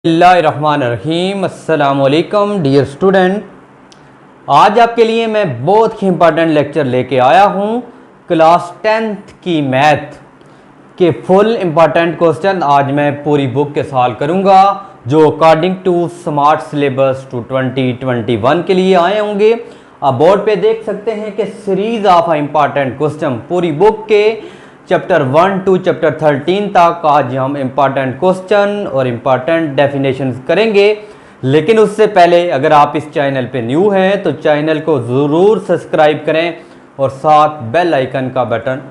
बिस्मिल्लाहिर्रहमानिर्रहीम। अस्सलाम वालेकुम डियर स्टूडेंट, आज आपके लिए मैं बहुत ही इंपॉर्टेंट लेक्चर लेके आया हूँ। क्लास 10th की मैथ के फुल इंपॉर्टेंट क्वेश्चन आज मैं पूरी बुक के सॉल्व करूँगा, जो according to smart syllabus to 2021 के लिए आए होंगे। आप बोर्ड पे देख सकते हैं कि सीरीज ऑफ इंपॉर्टेंट क्वेश्चन पूरी बुक के चैप्टर 1 टू चैप्टर 13 तक आज हम इम्पॉर्टेंट क्वेश्चन और इम्पॉर्टेंट डेफिनेशन करेंगे। लेकिन उससे पहले अगर आप इस चैनल पे न्यू हैं तो चैनल को ज़रूर सब्सक्राइब करें और साथ बेल आइकन का बटन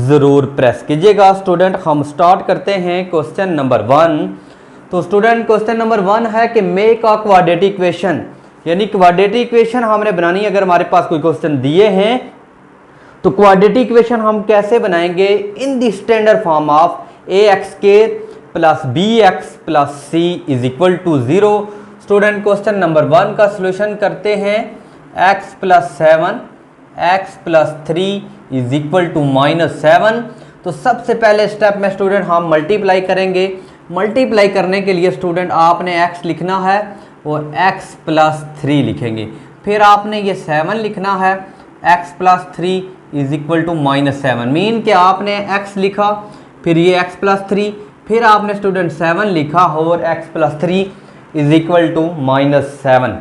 ज़रूर प्रेस कीजिएगा। स्टूडेंट, हम स्टार्ट करते हैं क्वेश्चन नंबर 1। तो स्टूडेंट, क्वेश्चन नंबर 1 है कि मेक अ क्वाड्रेटिक इक्वेशन, यानी क्वाड्रेटिक इक्वेशन हमने बनानी है। अगर हमारे पास कोई क्वेश्चन दिए हैं तो क्वाड्रेटिक इक्वेशन हम कैसे बनाएंगे? In the standard form of a x के plus b x plus c is equal to 0। Student, question number 1 का सोल्यूशन करते हैं। X plus 7 x plus 3 is equal to -7। तो सबसे पहले स्टेप में स्टूडेंट हम मल्टीप्लाई करेंगे। मल्टीप्लाई करने के लिए स्टूडेंट आपने x लिखना है और x प्लस 3 लिखेंगे। फिर आपने ये 7 लिखना है। x plus 3 is equal to -7, mean कि आपने x लिखा, फिर ये x प्लस 3, फिर आपने स्टूडेंट 7 लिखा और x plus 3 is equal to -7।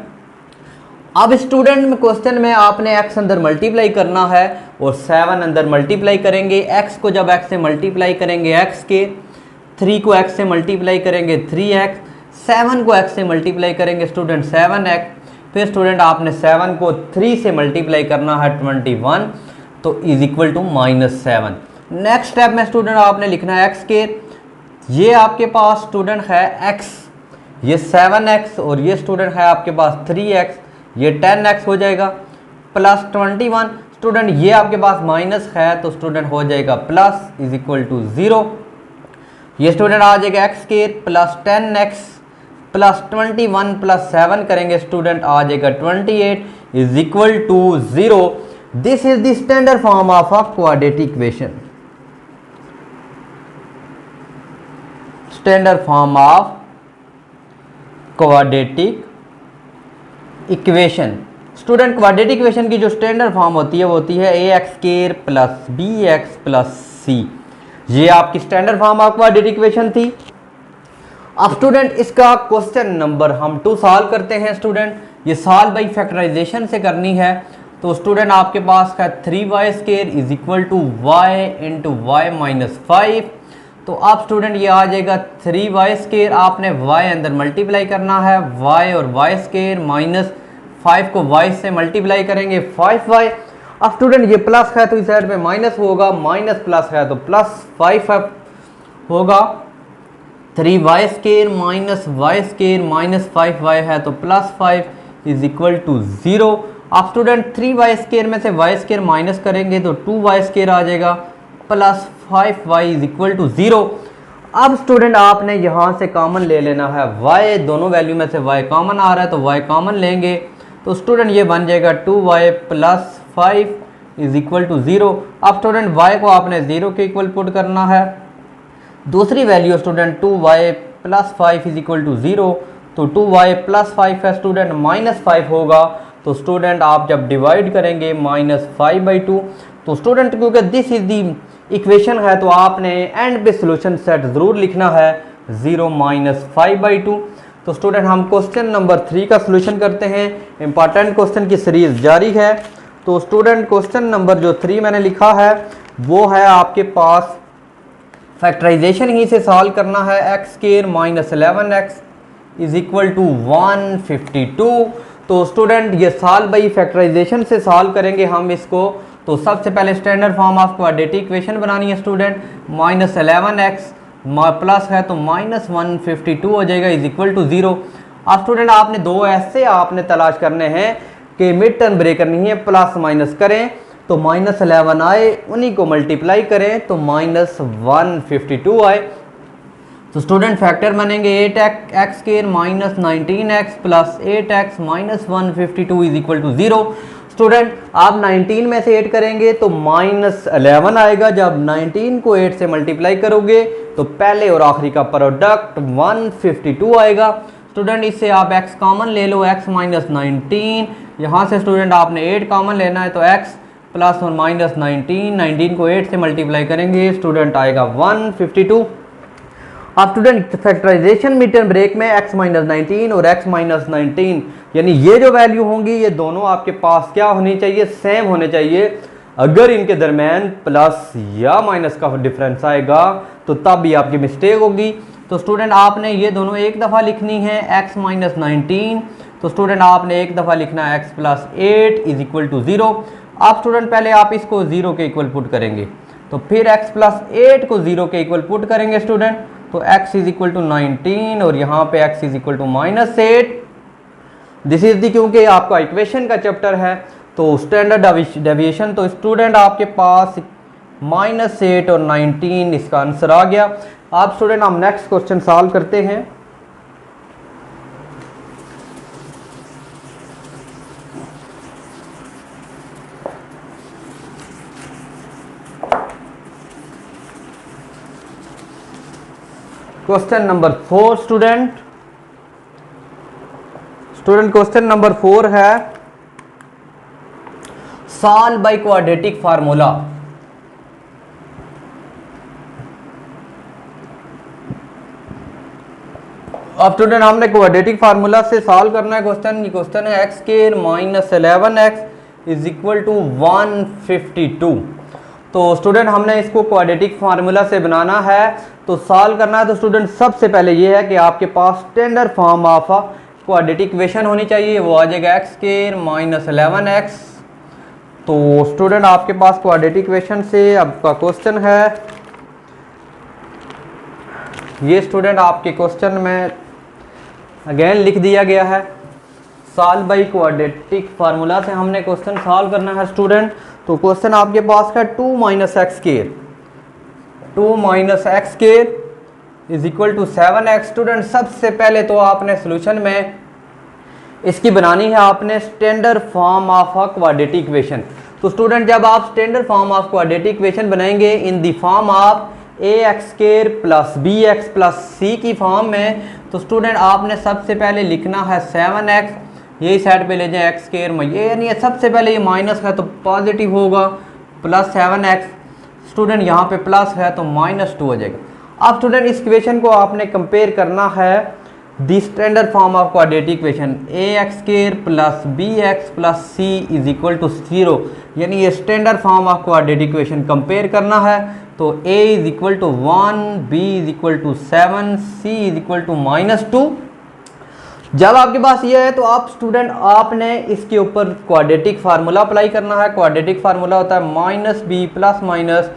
अब स्टूडेंट में क्वेश्चन में आपने x अंदर मल्टीप्लाई करना है और 7 अंदर मल्टीप्लाई करेंगे। x को जब x से मल्टीप्लाई करेंगे x के, 3 को x से मल्टीप्लाई करेंगे 3x, 7 को x से मल्टीप्लाई करेंगे स्टूडेंट 7x, फिर स्टूडेंट आपने 7 को 3 से मल्टीप्लाई करना है 21, तो is equal to -7। Next step में स्टूडेंट आपने लिखना है x के, ये आपके पास स्टूडेंट है x, ये 7x और ये स्टूडेंट है आपके पास 3x, ये 10x हो जाएगा, प्लस 21। स्टूडेंट ये आपके पास माइनस है तो स्टूडेंट हो जाएगा प्लस इज इक्वल टू 0। ये स्टूडेंट आ जाएगा x के प्लस 10x प्लस 21 प्लस 7 करेंगे स्टूडेंट आ जाएगा 28 is equal to 0। This is the standard form of a quadratic equation. Standard form of quadratic equation. Student, quadratic equation की जो standard form होती है वो होती है a x square plus b x plus c. ये आपकी standard form of quadratic equation थी। अब स्टूडेंट इसका क्वेश्चन नंबर हम 2 सॉल्व करते हैं। स्टूडेंट, ये सॉल्व बाई फैक्टराइजेशन से करनी है। तो स्टूडेंट आपके पास है 3y² is equal to y into y minus 5। तो अब स्टूडेंट ये आ जाएगा 3y², आपने y अंदर मल्टीप्लाई करना है, y और y² माइनस 5 को y से मल्टीप्लाई करेंगे 5y। अब स्टूडेंट ये प्लस है तो इस साइड पे माइनस होगा, माइनस प्लस है तो प्लस 5 होगा। 3y² minus y² minus 5y है तो प्लस 5 इज इक्वल टू 0। आप स्टूडेंट 3y² में से y² माइनस करेंगे तो 2y² आ जाएगा plus 5y is equal to 0। अब स्टूडेंट आपने यहाँ से कॉमन ले लेना है y, दोनों वैल्यू में से y कॉमन आ रहा है तो y कॉमन लेंगे तो स्टूडेंट ये बन जाएगा 2y plus 5 is equal to 0। अब स्टूडेंट y को आपने 0 के इक्वल पुट करना है। दूसरी value student 2y plus 5 is equal to 0, तो 2y प्लस 5 है स्टूडेंट माइनस 5 होगा। तो स्टूडेंट आप जब डिवाइड करेंगे -5/2, तो स्टूडेंट क्योंकि दिस इज दी इक्वेशन है तो आपने एंड पे सोल्यूशन सेट ज़रूर लिखना है 0 -5/2। तो स्टूडेंट हम क्वेश्चन नंबर 3 का सोल्यूशन करते हैं। इंपॉर्टेंट क्वेश्चन की सीरीज जारी है। तो स्टूडेंट क्वेश्चन नंबर जो 3 मैंने लिखा है वो है आपके पास फैक्टराइजेशन ही से सॉल्व करना है। x² minus 11x is equal to 152। तो स्टूडेंट ये सॉल्व बाई फैक्टराइजेशन से सॉल्व करेंगे हम इसको। तो सबसे पहले standard form of quadratic equation बनानी है स्टूडेंट। -11x प्लस है तो -152 हो जाएगा इज इक्वल टू 0। अब स्टूडेंट आपने दो ऐसे आपने तलाश करने हैं कि मिड टर्म ब्रेक करनी है, प्लस माइनस करें तो -11 आए, उन्हीं को मल्टीप्लाई करें तो -152 आए। तो स्टूडेंट फैक्टर बनेंगे 8x² minus 19x plus 8x minus 152 is equal to 0। Student आप 19 में से 8 करेंगे तो -11 आएगा। जब 19 को 8 से मल्टीप्लाई करोगे तो पहले और आखिरी का प्रोडक्ट 152 आएगा। स्टूडेंट इससे आप x कॉमन ले लो, x माइनस 19, यहाँ से स्टूडेंट आपने 8 कॉमन लेना है तो x प्लस और माइनस 19 को 8 से मल्टीप्लाई करेंगे स्टूडेंट आएगा 152। अब student factorisation mid term break में x माइनस 19 और x माइनस 19 यानी ये जो वैल्यू होंगी ये दोनों आपके पास क्या होनी चाहिए, सेम होने चाहिए। अगर इनके दरमियान प्लस या माइनस का डिफरेंस आएगा तो तब भी आपकी मिस्टेक होगी। तो स्टूडेंट आपने ये दोनों एक दफ़ा लिखनी है x माइनस 19, तो स्टूडेंट आपने एक दफ़ा लिखना है x plus 8 is equal to 0। आप स्टूडेंट पहले आप इसको 0 के इक्वल पुट करेंगे तो फिर x प्लस 8 को 0 के इक्वल पुट करेंगे स्टूडेंट, तो x इज इक्वल टू 19 और यहाँ पे x is equal to -8। This is the, क्योंकि आपका इक्वेशन का चैप्टर है तो स्टैंडर्ड डेविएशन, तो स्टूडेंट आपके पास -8 और 19 इसका आंसर आ गया। आप स्टूडेंट हम नेक्स्ट क्वेश्चन सॉल्व करते हैं। Question number 4 student question number 4 है सॉल्व बाय क्वाड्रेटिक फार्मूला। अब स्टूडेंट हमने क्वाड्रेटिक फार्मूला से सॉल्व करना है क्वेश्चन। ये क्वेश्चन है x square minus 11x is equal to 152। तो स्टूडेंट हमने इसको क्वाड्रेटिक फार्मूला से बनाना है तो सॉल्व करना है। तो स्टूडेंट सबसे पहले ये है कि आपके पास standard form of quadratic equation होनी चाहिए, वो आ जाएगा x स्क्वायर माइनस 11x। तो स्टूडेंट आपके पास क्वाड्रेटिक इक्वेशन से आपका क्वेश्चन है ये। स्टूडेंट आपके क्वेश्चन में अगेन लिख दिया गया है सॉल्व बाय क्वाड्रेटिक फार्मूला से हमने क्वेश्चन सॉल्व करना है स्टूडेंट। तो क्वेश्चन आपके पास है 2 minus x square is equal to 7x। Student सबसे पहले तो आपने सोल्यूशन में इसकी बनानी है आपने standard form of quadratic equation. तो स्टूडेंट जब आप standard form of quadratic equation बनाएंगे in the form of ax square plus bx plus c की फॉर्म में, तो स्टूडेंट आपने सबसे पहले लिखना है 7x, यही साइड पे ले जाए x स्क्वायर में, ये यानी सबसे पहले ये माइनस है तो पॉजिटिव होगा, प्लस 7x। स्टूडेंट यहाँ पे प्लस है तो -2 हो जाएगा। अब स्टूडेंट इस इक्वेशन को आपने कंपेयर करना है the standard form of quadratic equation ax square plus bx plus c is equal to 0, यानी ये standard form of quadratic equation compare करना है। तो a is equal to 1, b is equal to 7, c is equal to -2। जब आपके पास ये है तो आप स्टूडेंट आपने इसके ऊपर क्वाड्रेटिक फार्मूला अप्लाई करना है। क्वाड्रेटिक फार्मूला होता है -b plus minus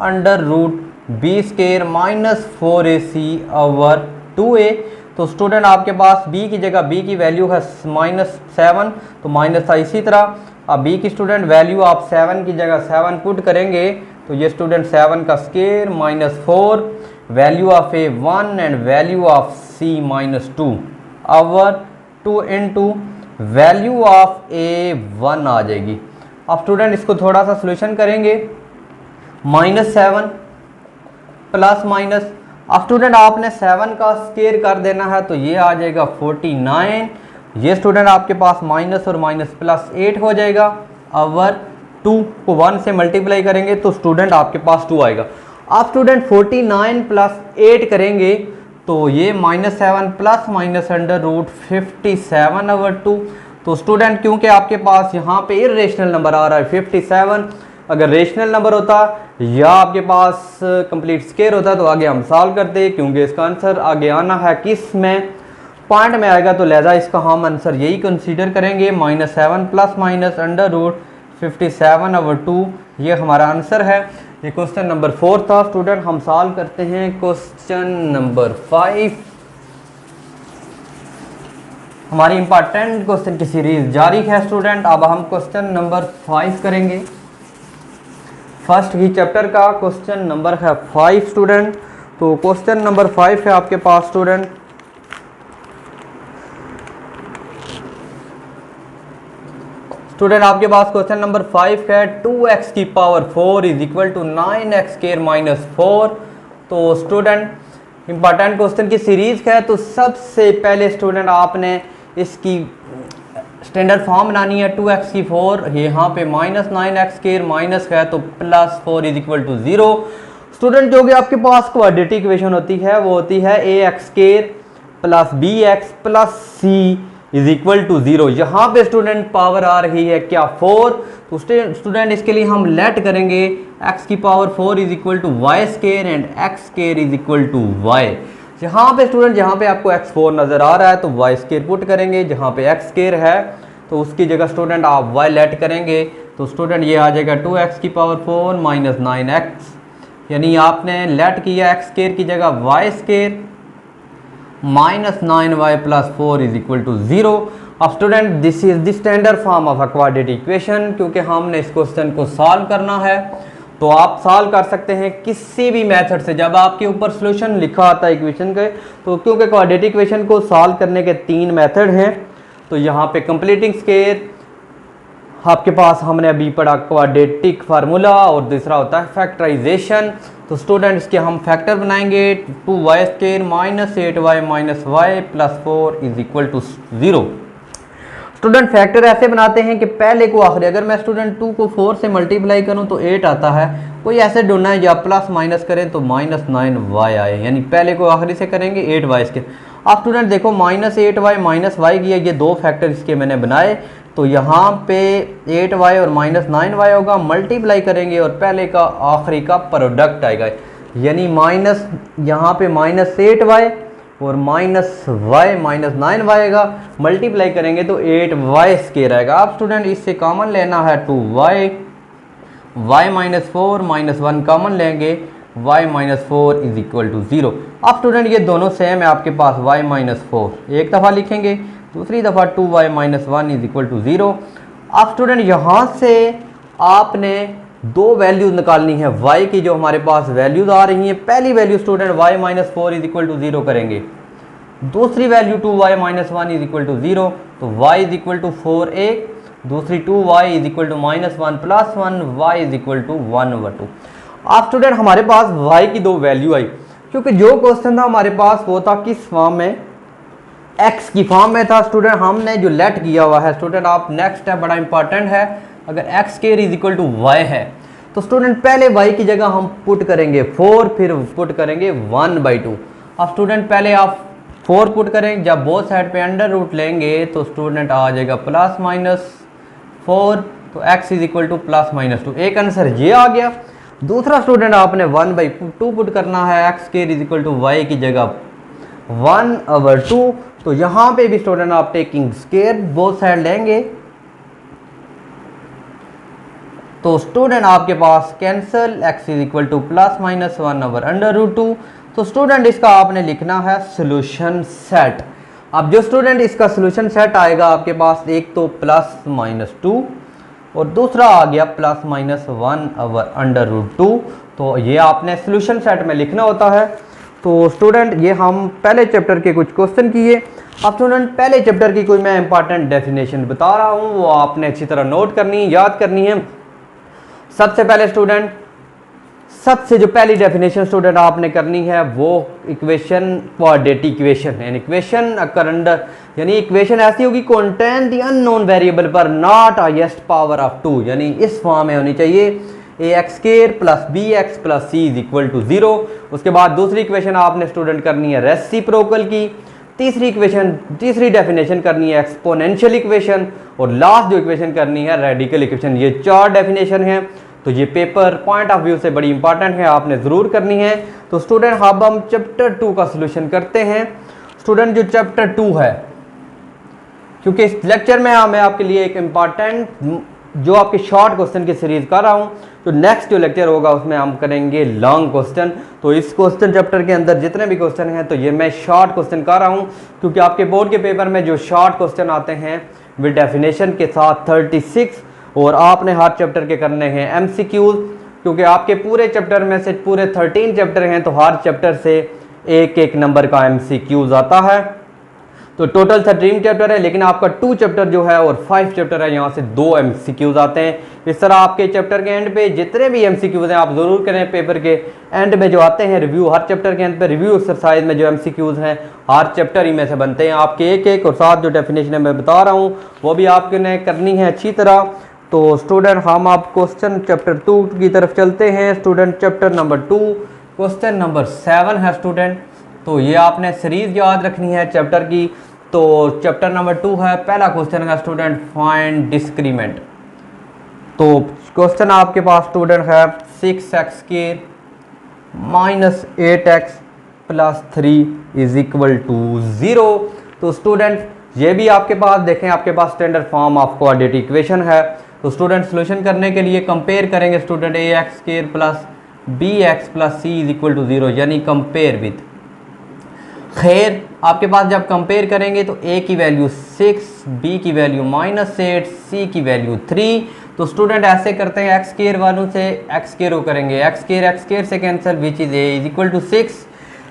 under root b square minus 4ac over 2a। तो स्टूडेंट आपके पास b की जगह b की वैल्यू है -7 तो माइनस था इसी तरह। अब b की स्टूडेंट वैल्यू आप 7 की जगह 7 पुट करेंगे तो ये स्टूडेंट 7 का square -4, value of a 1 and value of c -2 over 2 into value of a 1 आ जाएगी। अब स्टूडेंट इसको थोड़ा सा सोल्यूशन करेंगे, -7 प्लस माइनस, अब स्टूडेंट आपने 7 का स्क्वायर कर देना है तो ये आ जाएगा 49। ये स्टूडेंट आपके पास माइनस और माइनस प्लस 8 हो जाएगा ओवर 2 को 1 से मल्टीप्लाई करेंगे तो स्टूडेंट आपके पास 2 आएगा। आप स्टूडेंट 49 प्लस 8 करेंगे तो ये -7 plus minus under root 57 over 2। तो स्टूडेंट क्योंकि आपके पास यहाँ पे इरेशनल नंबर आ रहा है 57, अगर रेशनल नंबर होता या आपके पास कंप्लीट स्क्वायर होता तो आगे हम सॉल्व करते, क्योंकि इसका आंसर आगे आना है किस में, पॉइंट में आएगा, तो लिहाजा इसका हम आंसर यही कंसीडर करेंगे। -7 plus minus under root 57 over 2 ये हमारा आंसर है। ये क्वेश्चन नंबर 4 था स्टूडेंट। हम सॉल्व करते हैं क्वेश्चन नंबर 5। हमारी इंपॉर्टेंट क्वेश्चन की सीरीज जारी है स्टूडेंट। अब हम क्वेश्चन नंबर 5 करेंगे। फर्स्ट ही चैप्टर का क्वेश्चन नंबर है 5 स्टूडेंट। तो क्वेश्चन नंबर 5 है आपके पास स्टूडेंट, स्टूडेंट आपके पास क्वेश्चन नंबर 5 है 2x की power 4 is equal to 9x square minus 4। तो स्टूडेंट इंपॉर्टेंट क्वेश्चन की सीरीज है, तो सबसे पहले स्टूडेंट आपने इसकी स्टैंडर्ड फॉर्म बनानी है 2x की 4, यहाँ पे माइनस 9x स्क्वायर माइनस है तो plus 4 is equal to 0। Student जो कि आपके पास क्वाड्रेटिक इक्वेशन होती है वो होती है ax square plus bx plus c is equal to 0। यहाँ पे स्टूडेंट पावर आ रही है क्या 4, तो स्टूडेंट इसके लिए हम लेट करेंगे x की power 4 is equal to Y square and x square is equal to y। यहाँ पे स्टूडेंट जहाँ पे आपको x4 नज़र आ रहा है तो y स्क्वायर पुट करेंगे, जहाँ पे x स्क्वायर है तो उसकी जगह स्टूडेंट आप y लेट करेंगे, तो स्टूडेंट ये आ जाएगा 2x की पावर 4 माइनस 9x, यानी आपने लेट किया x स्क्वायर की जगह y square minus 9y plus 4 is equal to 0। अब student this is the standard form of a quadratic equation, क्योंकि हमने इस क्वेश्चन को सॉल्व करना है तो आप सॉल्व कर सकते हैं किसी भी मेथड से। जब आपके ऊपर सॉल्यूशन लिखा आता है इक्वेशन के, तो क्योंकि क्वाड्रेटिक इक्वेशन को सॉल्व करने के 3 मेथड हैं, तो यहाँ पे कंप्लीटिंग स्क्वायर आपके पास हमने अभी पढ़ा क्वाड्रेटिक फार्मूला, और दूसरा होता है फैक्टराइजेशन। तो स्टूडेंट इसके हम फैक्टर बनाएंगे 2y square minus 8y minus Y plus 4 is equal to 0। Student factor ऐसे बनाते हैं कि पहले को आखिरी, अगर मैं स्टूडेंट 2 को 4 से मल्टीप्लाई करूं तो 8 आता है, कोई ऐसे ढूंढना है या प्लस माइनस करें तो माइनस 9y आए, यानी पहले को आखिरी से करेंगे 8y स्क्वायर। आप स्टूडेंट देखो माइनस 8y माइनस वाई किया, ये 2 फैक्टर इसके मैंने बनाए, तो यहाँ पे 8y और माइनस 9y होगा, मल्टीप्लाई करेंगे और पहले का आखिरी का प्रोडक्ट आएगा, यानी माइनस यहाँ पे माइनस 8y और माइनस वाई माइनस 9y आएगा, मल्टीप्लाई करेंगे तो 8y स्क्वायर आएगा। आप स्टूडेंट इससे कॉमन लेना है 2y, y minus 4 minus 1 common लेंगे, y minus 4 is equal to 0। अब स्टूडेंट ये दोनों सेम है, आपके पास y माइनस 4 एक दफ़ा लिखेंगे, दूसरी दफ़ा 2y minus 1 is equal to 0। अब स्टूडेंट यहाँ से आपने 2 वैल्यूज निकालनी है y की, जो हमारे पास वैल्यूज आ रही हैं। पहली value student y minus 4 is equal to 0 करेंगे, दूसरी value 2y minus 1 is equal to 0, तो y इज इक्वल टू 4 एक, दूसरी 2y is equal to minus 1 plus 1, y is equal to 1/2। अब स्टूडेंट हमारे पास y की 2 वैल्यू आई, क्योंकि जो क्वेश्चन था हमारे पास वो था किस फॉर्म में, x की फॉर्म में था। स्टूडेंट हमने जो लेट किया हुआ है, स्टूडेंट आप नेक्स्ट स्टेप बड़ा इंपॉर्टेंट है, अगर x square is equal to y है तो स्टूडेंट पहले y की जगह हम पुट करेंगे 4, फिर पुट करेंगे 1/2। अब स्टूडेंट पहले आप 4 पुट करें, जब बोथ साइड पे अंडर रूट लेंगे तो स्टूडेंट आ जाएगा प्लस माइनस 4, तो x is equal to plus minus 2, एक आंसर ये आ गया। दूसरा स्टूडेंट आपने 1/2 पुट करना है, x square is equal to y की जगह 1/2, तो यहाँ पे भी स्टूडेंट आप टेकिंग स्क्वायर बोथ साइड लेंगे, तो स्टूडेंट आपके पास cancel, x is equal to plus minus 1/√2। तो स्टूडेंट इसका आपने लिखना है सोल्यूशन सेट। अब जो स्टूडेंट इसका सोल्यूशन सेट आएगा आपके पास, एक तो प्लस माइनस 2 और दूसरा आ गया प्लस माइनस 1/√2, तो ये आपने सोल्यूशन सेट में लिखना होता है। तो स्टूडेंट ये हम पहले चैप्टर के कुछ क्वेश्चन किए। अब स्टूडेंट पहले चैप्टर की कोई मैं इंपॉर्टेंट डेफिनेशन बता रहा हूँ, वो आपने अच्छी तरह नोट करनी है, याद करनी है। सबसे पहले स्टूडेंट सबसे जो पहली डेफिनेशन स्टूडेंट आपने करनी है वो इक्वेशन क्वाड्रेटिक इक्वेशन, यानी इक्वेशन अकर अंडर, यानी इक्वेशन ऐसी होगी कंटेन द अननोन वेरिएबल पर नॉट हाईएस्ट पावर ऑफ 2, यानी इस फॉर्म में होनी चाहिए ax square plus bx plus c is equal to 0। उसके बाद दूसरी इक्वेशन आपने स्टूडेंट करनी है रेसिप्रोकल की, तीसरी डेफिनेशन करनी है एक्सपोनेंशियल इक्वेशन, और लास्ट जो इक्वेशन करनी है रेडिकल इक्वेशन। ये 4 डेफिनेशन है, तो ये पेपर पॉइंट ऑफ व्यू से बड़ी इंपॉर्टेंट है, आपने ज़रूर करनी है। तो स्टूडेंट अब हम चैप्टर 2 का सोल्यूशन करते हैं। स्टूडेंट जो चैप्टर 2 है, क्योंकि इस लेक्चर में मैं आपके लिए एक इम्पॉर्टेंट जो आपके शॉर्ट क्वेश्चन की सीरीज कर रहा हूँ, तो नेक्स्ट जो लेक्चर होगा उसमें हम करेंगे लॉन्ग क्वेश्चन। तो इस क्वेश्चन चैप्टर के अंदर जितने भी क्वेश्चन हैं तो ये मैं शॉर्ट क्वेश्चन कर रहा हूँ, क्योंकि आपके बोर्ड के पेपर में जो शॉर्ट क्वेश्चन आते हैं विद डेफिनेशन के साथ 36, और आपने हर चैप्टर के करने हैं MCQs, क्योंकि आपके पूरे चैप्टर में से पूरे 13 चैप्टर हैं, तो हर चैप्टर से एक एक नंबर का MCQs आता है। तो टोटल 13 चैप्टर है, लेकिन आपका 2 चैप्टर जो है और 5 चैप्टर है, यहाँ से 2 MCQs आते हैं। इस तरह आपके चैप्टर के एंड पे जितने भी MCQs हैं आप ज़रूर करें। पेपर के एंड में जो आते हैं रिव्यू, हर चैप्टर के एंड पे रिव्यू एक्सरसाइज में जो MCQs हैं हर चैप्टर ही में से बनते हैं आपके एक एक, और साथ जो डेफिनेशन है मैं बता रहा हूँ वो भी आपने करनी है अच्छी तरह। तो स्टूडेंट हम आप क्वेश्चन चैप्टर 2 की तरफ चलते हैं। Student chapter number 2 question number 7 है स्टूडेंट। तो ये आपने सीरीज याद रखनी है चैप्टर की। तो चैप्टर नंबर 2 है, पहला क्वेश्चन है स्टूडेंट फाइंड डिस्क्रीमेंट। तो क्वेश्चन आपके पास स्टूडेंट है 6x² minus 8x plus 3 is equal to 0। तो स्टूडेंट ये भी आपके पास देखें, आपके पास standard form of quadratic equation है। तो स्टूडेंट सोल्यूशन करने के लिए कंपेयर करेंगे student ax² plus bx plus c is equal to 0, यानी कंपेयर विद। खैर आपके पास जब कंपेयर करेंगे तो a की वैल्यू 6, b की वैल्यू -8, c की वैल्यू 3। तो स्टूडेंट ऐसे करते हैं x² वालों से x² करेंगे, x² से cancel, which is a is equal to 6।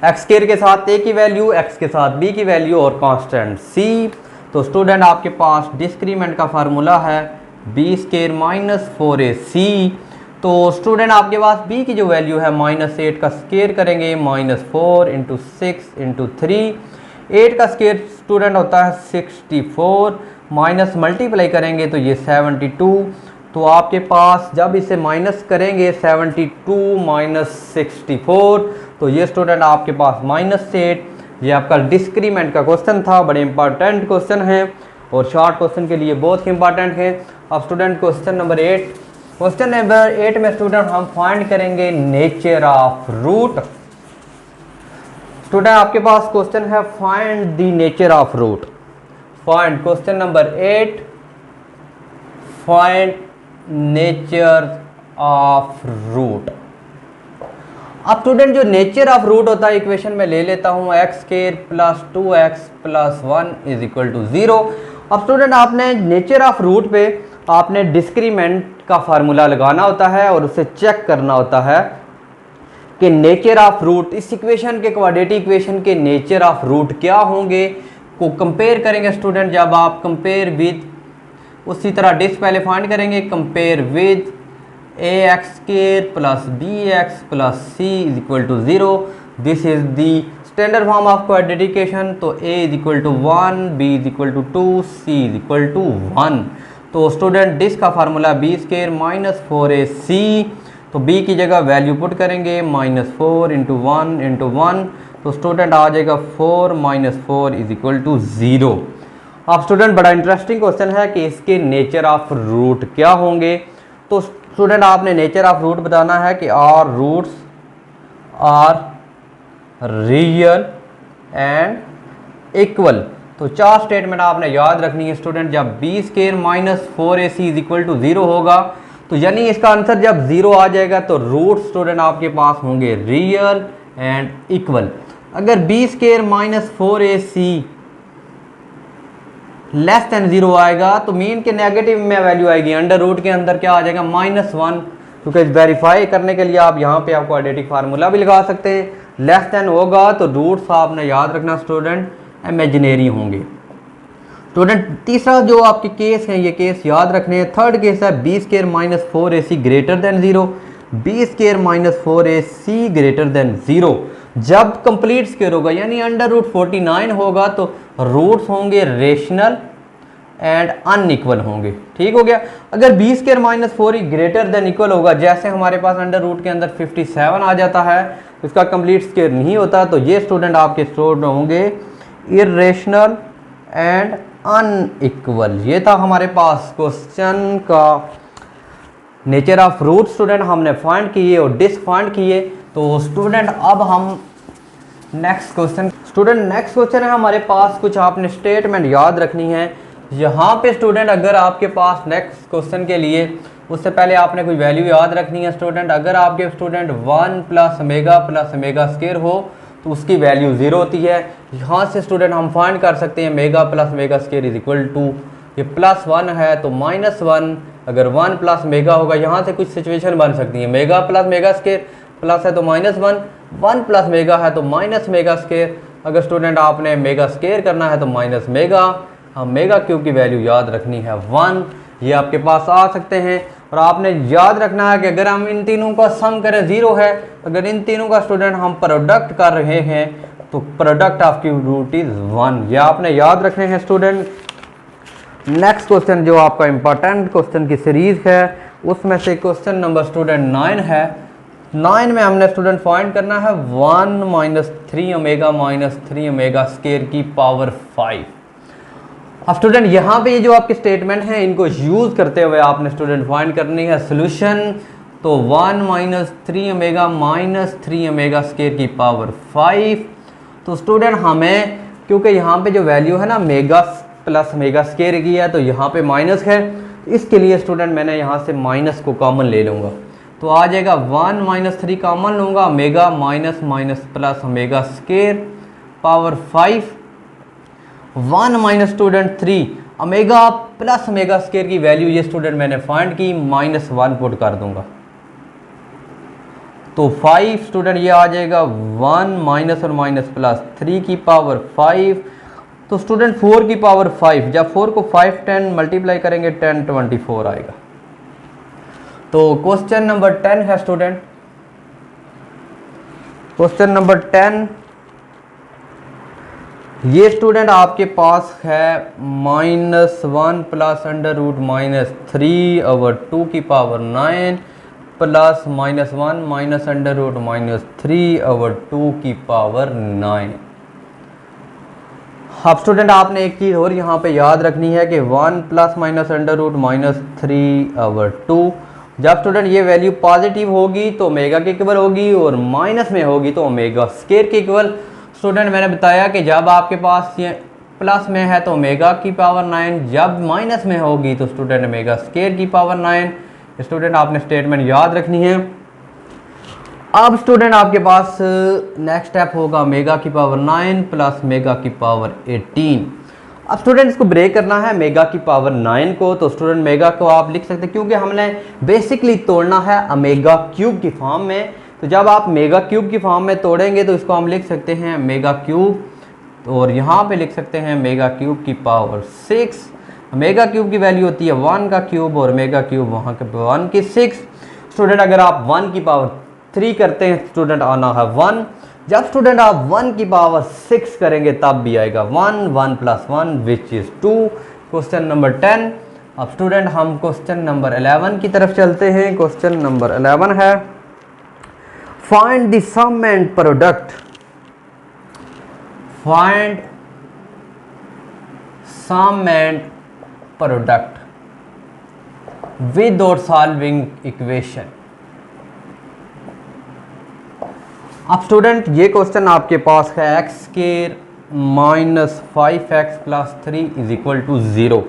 x² के साथ a की वैल्यू, x के साथ b की वैल्यू और कांस्टेंट c। तो स्टूडेंट आपके पास डिस्क्रीमेंट का फार्मूला है b² माइनस 4ac। तो स्टूडेंट आपके पास b की जो वैल्यू है -8 का स्क्वायर करेंगे, -4 इंटू 6 इंटू 3। 8 का स्क्वायर स्टूडेंट होता है 64, माइनस मल्टीप्लाई करेंगे तो ये 72। तो आपके पास जब इसे माइनस करेंगे 72 माइनस 64, तो ये स्टूडेंट आपके पास -8। ये आपका डिस्क्रीमेंट का क्वेश्चन था, बड़े इंपॉर्टेंट क्वेश्चन है और शॉर्ट क्वेश्चन के लिए बहुत ही इंपॉर्टेंट है। अब student question number 8, question number 8 में स्टूडेंट हम फाइंड करेंगे नेचर ऑफ रूट। स्टूडेंट आपके पास क्वेश्चन है find the nature of root. Find question number 8, find nature of root. अब स्टूडेंट जो नेचर ऑफ रूट होता है इक्वेशन में ले लेता हूँ x² plus 2x plus 1 is equal to 0। अब स्टूडेंट आपने नेचर ऑफ रूट पे आपने डिस्क्रीमेंट का फार्मूला लगाना होता है और उसे चेक करना होता है कि नेचर ऑफ रूट, इस इक्वेशन के क्वाड्रेटिक इक्वेशन के नेचर ऑफ रूट क्या होंगे को कंपेयर करेंगे स्टूडेंट। जब आप कंपेयर विद, उसी तरह डिस्क पहले फाइंड करेंगे, compare with ax² plus bx plus c is equal to 0। This is the standard form of quadratic equation. तो a is equal to 1, b is equal to 2, c is equal to 1। तो student disc का formula b² minus 4ac। तो b की जगह value put करेंगे -4 into 1 into 1। तो student आ जाएगा 4 माइनस 4 इज इक्वल टू 0। अब स्टूडेंट बड़ा इंटरेस्टिंग क्वेश्चन है कि इसके नेचर ऑफ रूट क्या होंगे। तो स्टूडेंट आपने नेचर ऑफ रूट बताना है कि are roots are real and equal. तो 4 स्टेटमेंट आपने याद रखनी है स्टूडेंट। जब b² minus 4ac is equal to 0 होगा तो यानी इसका आंसर जब 0 आ जाएगा तो रूट स्टूडेंट आपके पास होंगे रियल एंड इक्वल। अगर b² minus 4ac less than 0 आएगा तो मीन के नेगेटिव में वैल्यू आएगी, अंडर रूट के अंदर क्या आ जाएगा -1। क्योंकि वेरीफाई करने के लिए आप यहाँ पे आप क्वाड्रेटिक फार्मूला भी लगा सकते हैं। लेस देन होगा तो रूट्स आपने याद रखना स्टूडेंट इमेजिनरी होंगे। स्टूडेंट तीसरा जो आपके केस हैं ये केस याद रखने हैं। थर्ड केस है b² minus 4ac greater than 0, b² minus 4ac greater than 0। जब कंप्लीट स्क्वायर होगा यानी अंडर रूट 49 होगा तो रूट्स होंगे रेशनल एंड अनइक्वल होंगे। ठीक हो गया। अगर b² minus 4 greater than equal होगा, जैसे हमारे पास अंडर रूट के अंदर 57 आ जाता है, इसका कंप्लीट स्क्वायर नहीं होता, तो ये स्टूडेंट आपके स्टूडेंट होंगे इरेशनल एंड अनइक्वल। ये था हमारे पास क्वेश्चन का नेचर ऑफ रूट स्टूडेंट हमने फाइंड किए और डिस्क फाइंड किए। तो स्टूडेंट अब हम next question, student next question है हमारे पास, कुछ आपने स्टेटमेंट याद रखनी है। यहाँ पे स्टूडेंट अगर आपके पास नेक्स्ट क्वेश्चन के लिए उससे पहले आपने कोई वैल्यू याद रखनी है स्टूडेंट। अगर आपके स्टूडेंट 1 प्लस ओमेगा स्क्वायर हो तो उसकी वैल्यू 0 होती है। यहाँ से स्टूडेंट हम फाइंड कर सकते हैं omega plus omega square is equal to, ये +1 है तो -1। अगर 1 प्लस मेगा होगा, यहाँ से कुछ सिचुएशन बन सकती है, mega plus omega square plus है तो -1, 1 प्लस मेगा है तो माइनस मेगा स्क्वायर। अगर स्टूडेंट आपने मेगा स्केयर करना है तो माइनस मेगा, हम मेगा क्यूब की वैल्यू याद रखनी है 1, ये आपके पास आ सकते हैं। और आपने याद रखना है कि अगर हम इन तीनों का सम करें 0 है, अगर इन तीनों का स्टूडेंट हम प्रोडक्ट कर रहे हैं तो product of cube root is 1, ये आपने याद रखने हैं स्टूडेंट। नेक्स्ट क्वेश्चन जो आपका इंपॉर्टेंट क्वेश्चन की सीरीज है उसमें से क्वेश्चन नंबर स्टूडेंट 9 है। 9 में हमने स्टूडेंट फाइंड करना है 1 minus 3 omega minus 3 omega square की पावर 5। अब स्टूडेंट यहाँ पे ये जो आपके स्टेटमेंट हैं इनको यूज़ करते हुए आपने स्टूडेंट फाइंड करनी है सोल्यूशन। तो 1 minus 3 omega minus 3 omega square की पावर 5। तो स्टूडेंट हमें क्योंकि यहाँ पे जो वैल्यू है ना मेगा प्लस मेगा स्केयर की है तो यहाँ पे माइनस है, इसके लिए स्टूडेंट मैंने यहाँ से माइनस को कॉमन ले लूँगा। तो आ जाएगा 1 माइनस 3 कॉमन लूँगा, omega minus minus plus omega square power 5। 1 minus student 3 omega plus omega square की वैल्यू ये स्टूडेंट मैंने फाइंड की, -1 पुट कर दूंगा। तो 5 स्टूडेंट ये आ जाएगा 1 माइनस और माइनस प्लस 3 की पावर 5। तो स्टूडेंट 4 की पावर 5, जब 4 को 5 10 मल्टीप्लाई करेंगे 10 24 आएगा। तो क्वेश्चन नंबर 10 है स्टूडेंट, क्वेश्चन नंबर 10 ये स्टूडेंट आपके पास है -1 प्लस अंडर रूट -3/2 की पावर 9 प्लस -1 माइनस अंडर रूट -3/2 की पावर 9। अब स्टूडेंट आपने एक चीज़ और यहाँ पे याद रखनी है कि 1 प्लस माइनस अंडर रूट -3/2, जब स्टूडेंट ये वैल्यू पॉजिटिव होगी तो ओमेगा के इक्वल होगी और माइनस में होगी तो ओमेगा स्केयर के इक्वल। स्टूडेंट मैंने बताया कि जब आपके पास ये प्लस में है तो ओमेगा की पावर 9, जब माइनस में होगी तो स्टूडेंट ओमेगा स्केयर की पावर 9। स्टूडेंट आपने स्टेटमेंट याद रखनी है। अब स्टूडेंट आपके पास नेक्स्ट स्टेप होगा ओमेगा की पावर 9 प्लस मेगा की पावर 18। अब स्टूडेंट इसको ब्रेक करना है मेगा की पावर 9 को, तो स्टूडेंट मेगा को आप लिख सकते हैं क्योंकि हमने बेसिकली तोड़ना है ओमेगा क्यूब की फॉर्म में। तो जब आप मेगा क्यूब की फॉर्म में तोड़ेंगे तो इसको हम लिख सकते हैं मेगा क्यूब और यहाँ पे लिख सकते हैं मेगा क्यूब की पावर 6। मेगा क्यूब की वैल्यू होती है 1 का क्यूब और मेगा क्यूब वहाँ के 1 की 6। स्टूडेंट अगर आप 1 की पावर 3 करते हैं स्टूडेंट आना है 1, जब स्टूडेंट आप 1 की पावर 6 करेंगे तब भी आएगा 1, 1 plus 1 which is 2। Question number 10। अब स्टूडेंट हम क्वेश्चन नंबर 11 की तरफ चलते हैं। क्वेश्चन नंबर 11 है find the sum and product, find sum and product without solving equation. अब स्टूडेंट ये क्वेश्चन आपके पास है X square minus 5x plus 3 is equal to 0।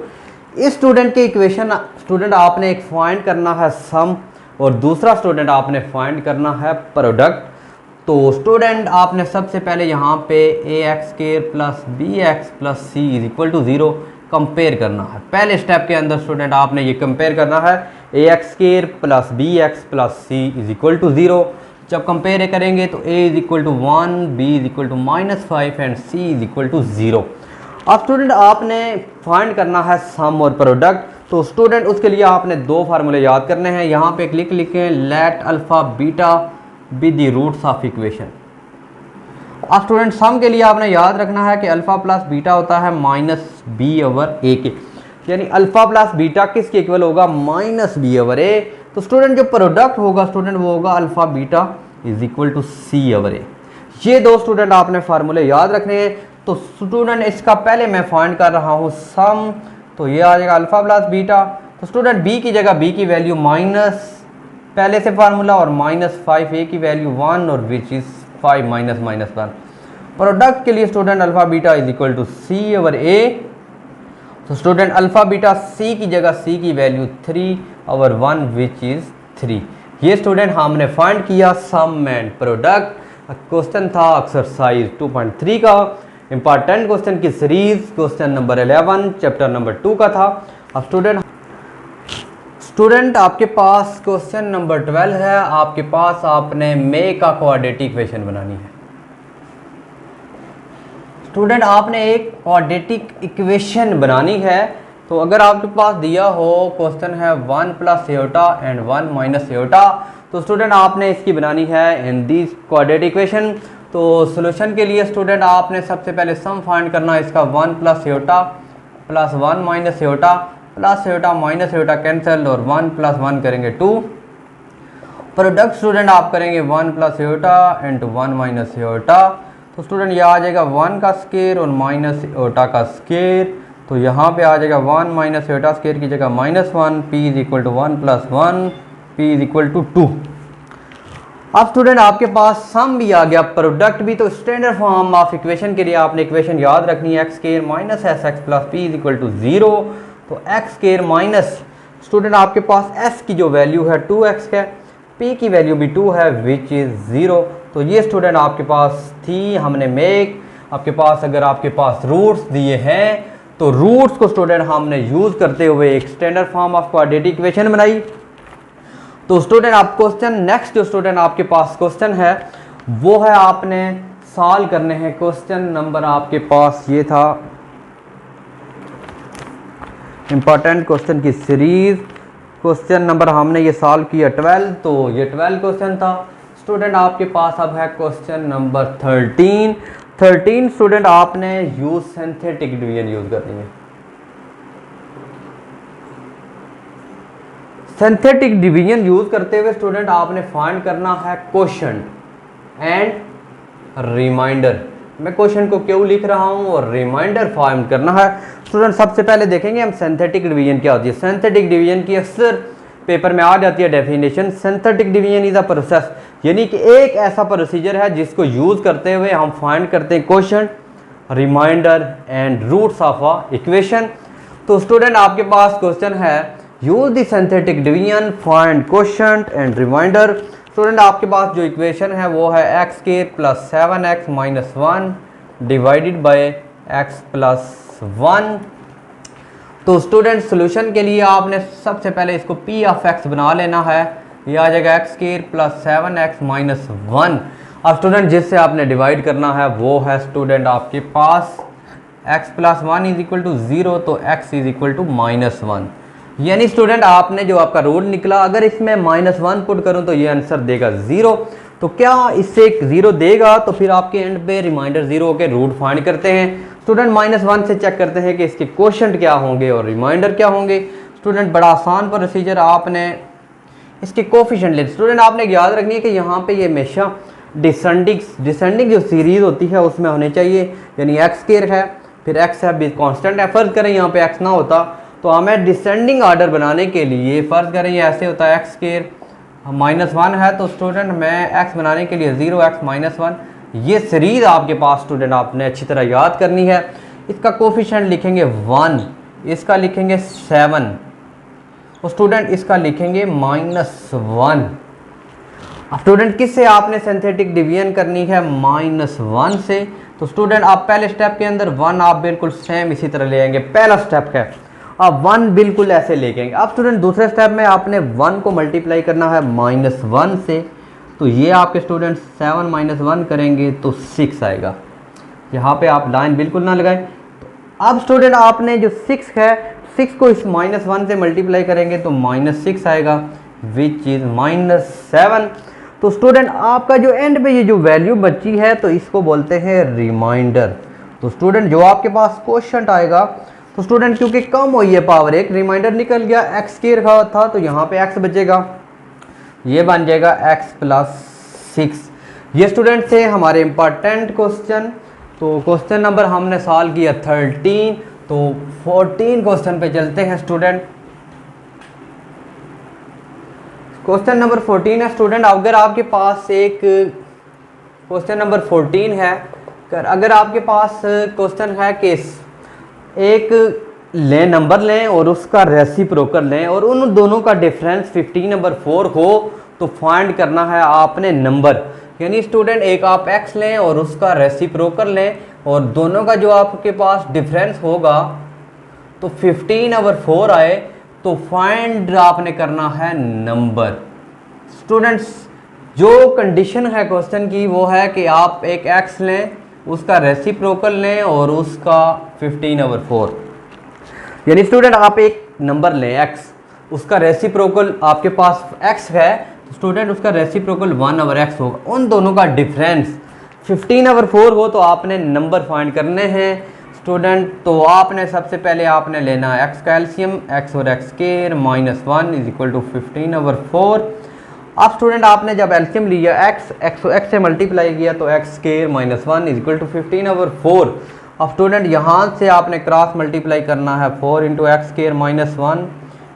इस स्टूडेंट के इक्वेशन स्टूडेंट आपने एक फाइंड करना है सम और दूसरा स्टूडेंट आपने फाइंड करना है प्रोडक्ट। तो स्टूडेंट आपने सबसे पहले यहाँ पे ax square plus bx plus c is equal to 0 compare करना है। पहले स्टेप के अंदर स्टूडेंट आपने ये कंपेयर करना है ax square plus bx plus c is equal to 0। जब कंपेयर करेंगे तो a is equal to 1, b is equal to -5 and c is equal to 0। अब स्टूडेंट आपने फाइंड करना है सम और प्रोडक्ट। तो स्टूडेंट उसके लिए आपने दो फार्मूले याद करने हैं। यहाँ पे क्लिक लिखें let alpha beta be the roots of equation. अब स्टूडेंट सम के लिए आपने याद रखना है कि अल्फा प्लस बीटा होता है -b/a के, यानी अल्फा प्लस बीटा किसके इक्वल होगा -b/a। तो स्टूडेंट जो प्रोडक्ट होगा स्टूडेंट वो होगा alpha beta is equal to c/a। ये दो स्टूडेंट आपने फार्मूले याद रखने हैं। तो स्टूडेंट इसका पहले मैं फाइंड कर रहा हूँ सम, तो ये आ जाएगा अल्फा प्लस बीटा। तो स्टूडेंट b की जगह b की वैल्यू माइनस पहले से फार्मूला और -5a की वैल्यू 1 और विच इज 5 -1। प्रोडक्ट के लिए student alpha beta is equal to c/a। तो स्टूडेंट अल्फा बीटा c की जगह c की वैल्यू 3/1 विच इज 3। ये स्टूडेंट हमने फाइंड किया सम एंड प्रोडक्ट। क्वेश्चन था एक्सरसाइज 2.3 का इंपॉर्टेंट क्वेश्चन की series, question number 11 chapter number 2 का था। अब स्टूडेंट आपके पास क्वेश्चन नंबर 12 है। आपके पास आपने मे का क्वाड्रेटिक इक्वेशन बनानी है। स्टूडेंट आपने एक क्वाड्रेटिक इक्वेशन बनानी है। तो अगर आपके पास दिया हो क्वेश्चन है 1 + एटा एंड 1 - एटा, तो स्टूडेंट आपने इसकी बनानी है इन दिस क्वाड्रेटिक इक्वेशन। तो सॉल्यूशन के लिए स्टूडेंट आपने सबसे पहले सम फाइंड करना है इसका 1 + एटा प्लस 1 - एटा प्लस एटा माइनस एटा कैंसिल और 1 + 1 करेंगे 2। प्रोडक्ट स्टूडेंट आप करेंगे 1 + एटा इंटू 1 - एटा। तो स्टूडेंट ये आ जाएगा 1 का स्क्वायर और माइनस एटा का स्क्वायर। तो यहाँ पे आ जाएगा 1 - एटा स्क्वायर की जगह -1, p = 1 + 1, p = 2। अब स्टूडेंट आपके पास सम भी आ गया, प्रोडक्ट भी। तो स्टैंडर्ड फॉर्म ऑफ इक्वेशन के लिए आपने इक्वेशन याद रखनी है x² - sx + p = 0। तो x² माइनस स्टूडेंट आपके पास s की जो वैल्यू है 2x है, p की वैल्यू भी 2 है विच इज़ 0। तो ये स्टूडेंट आपके पास थी हमने मेक। आपके पास अगर आपके पास रूट्स दिए हैं तो रूट्स को स्टूडेंट हमने यूज़ करते हुए एक standard form of quadratic equation बनाई। तो स्टूडेंट आप क्वेश्चन नेक्स्ट जो स्टूडेंट आपके पास क्वेश्चन है वो है आपने सॉल्व करने हैं। क्वेश्चन नंबर आपके पास ये था, इंपॉर्टेंट क्वेश्चन की सीरीज। क्वेश्चन नंबर हमने ये सॉल्व किया 12। तो ये 12 क्वेश्चन था स्टूडेंट। आपके पास अब है क्वेश्चन नंबर 13 स्टूडेंट आपने यूज सिंथेटिक डिवीजन यूज करनी है। सिंथेटिक डिवीजन यूज करते हुए स्टूडेंट आपने फाइंड करना है क्वोशंट एंड रिमाइंडर। मैं क्वेश्चन को क्यों लिख रहा हूं और रिमाइंडर फाइंड करना है। स्टूडेंट सबसे पहले देखेंगे हम सिंथेटिक डिवीजन क्या होती है। सिंथेटिक डिवीजन की अक्सर पेपर में आ जाती है definition. Synthetic division is a process, यानी कि एक ऐसा प्रोसीजर है जिसको यूज करते हुए हम फाइंड करते हैं quotient, remainder and roots of a equation. तो स्टूडेंट आपके पास क्वेश्चन है use the synthetic division find quotient and remainder. Student आपके पास जो इक्वेशन है वो है x² + 7x - 1 divided by x + 1। तो स्टूडेंट सॉल्यूशन के लिए आपने सबसे पहले इसको p ऑफ x बना लेना है। ये आ जाएगा x² + 7x - 1। अब स्टूडेंट जिससे आपने डिवाइड करना है वो है स्टूडेंट आपके पास x + 1 = 0, तो x = -1। यानी स्टूडेंट आपने जो आपका रूल निकला, अगर इसमें -1 पुट करूं तो ये आंसर देगा 0। तो क्या इससे एक 0 देगा तो फिर आपके एंड पे रिमाइंडर 0 के रूट फाइंड करते हैं। स्टूडेंट -1 से चेक करते हैं कि इसके क्वोशंट क्या होंगे और रिमाइंडर क्या होंगे। स्टूडेंट बड़ा आसान प्रोसीजर, आपने इसके कोफिशिएंट ले। स्टूडेंट आपने याद रखनी है कि यहाँ पे ये हमेशा डिसेंडिंग जो सीरीज होती है उसमें होने चाहिए। यानी x² है फिर x है कॉन्स्टेंट है। फर्ज करें यहाँ पे x ना होता तो हमें डिसेंडिंग ऑर्डर बनाने के लिए फर्ज करें ये ऐसे होता है x² -1 है। तो स्टूडेंट मैं x बनाने के लिए 0x - 1, ये सीरीज आपके पास स्टूडेंट आपने अच्छी तरह याद करनी है। इसका कोफिशिएंट लिखेंगे 1, इसका लिखेंगे 7 और स्टूडेंट इसका लिखेंगे -1। स्टूडेंट किससे आपने सिंथेटिक डिवीजन करनी है? -1 से। तो स्टूडेंट आप पहले स्टेप के अंदर 1 आप बिल्कुल सेम इसी तरह ले आएंगे, पहला स्टेप है आप 1 बिल्कुल ऐसे लेके आएंगे। अब स्टूडेंट दूसरे स्टेप में आपने 1 को मल्टीप्लाई करना है -1 से। तो ये आपके स्टूडेंट 7 - 1 करेंगे तो 6 आएगा। यहाँ पे आप लाइन बिल्कुल ना लगाएं। तो अब स्टूडेंट आपने जो 6 है 6 को इस -1 से मल्टीप्लाई करेंगे तो -6 आएगा विच इज़ -7। तो स्टूडेंट आपका जो एंड पे ये जो वैल्यू बची है तो इसको बोलते हैं रिमाइंडर। तो स्टूडेंट जो आपके पास क्वोशंट आएगा तो स्टूडेंट क्योंकि कम हुई है पावर, एक रिमाइंडर निकल गया, x² रखा था तो यहाँ पे x बचेगा, ये बन जाएगा x + 6। ये स्टूडेंट थे हमारे इंपॉर्टेंट क्वेश्चन। तो क्वेश्चन नंबर हमने सॉल्व किया 13। तो 14 क्वेश्चन पे चलते हैं स्टूडेंट। क्वेश्चन नंबर 14 है स्टूडेंट। अगर आपके पास एक क्वेश्चन नंबर 14 है, अगर आपके पास क्वेश्चन है कि एक लें नंबर लें और उसका रेसिप्रोकल लें और उन दोनों का डिफरेंस 15/4 हो तो फाइंड करना है आपने नंबर। यानी स्टूडेंट एक आप x लें और उसका रेसिप्रोकल लें और दोनों का जो आपके पास डिफरेंस होगा तो 15/4 आए तो फाइंड आपने करना है नंबर। स्टूडेंट्स जो कंडीशन है क्वेश्चन की वो है कि आप एक x लें उसका रेसिप्रोकल लें और उसका 15/4। यानी स्टूडेंट आप एक नंबर लें x, उसका रेसिप्रोकल आपके पास x है, तो स्टूडेंट उसका रेसिप्रोकल 1/x होगा। उन दोनों का डिफरेंस 15/4 हो तो आपने नंबर फाइंड करने हैं स्टूडेंट। तो आपने सबसे पहले आपने लेना है x का एलसीएम, x और x square minus 1 is equal to 15/4। अब स्टूडेंट आपने जब एलसीएम लिया x से मल्टीप्लाई किया तो x square minus 1 is equal to 15/4। अब स्टूडेंट यहाँ से आपने क्रॉस मल्टीप्लाई करना है 4 into X square minus 1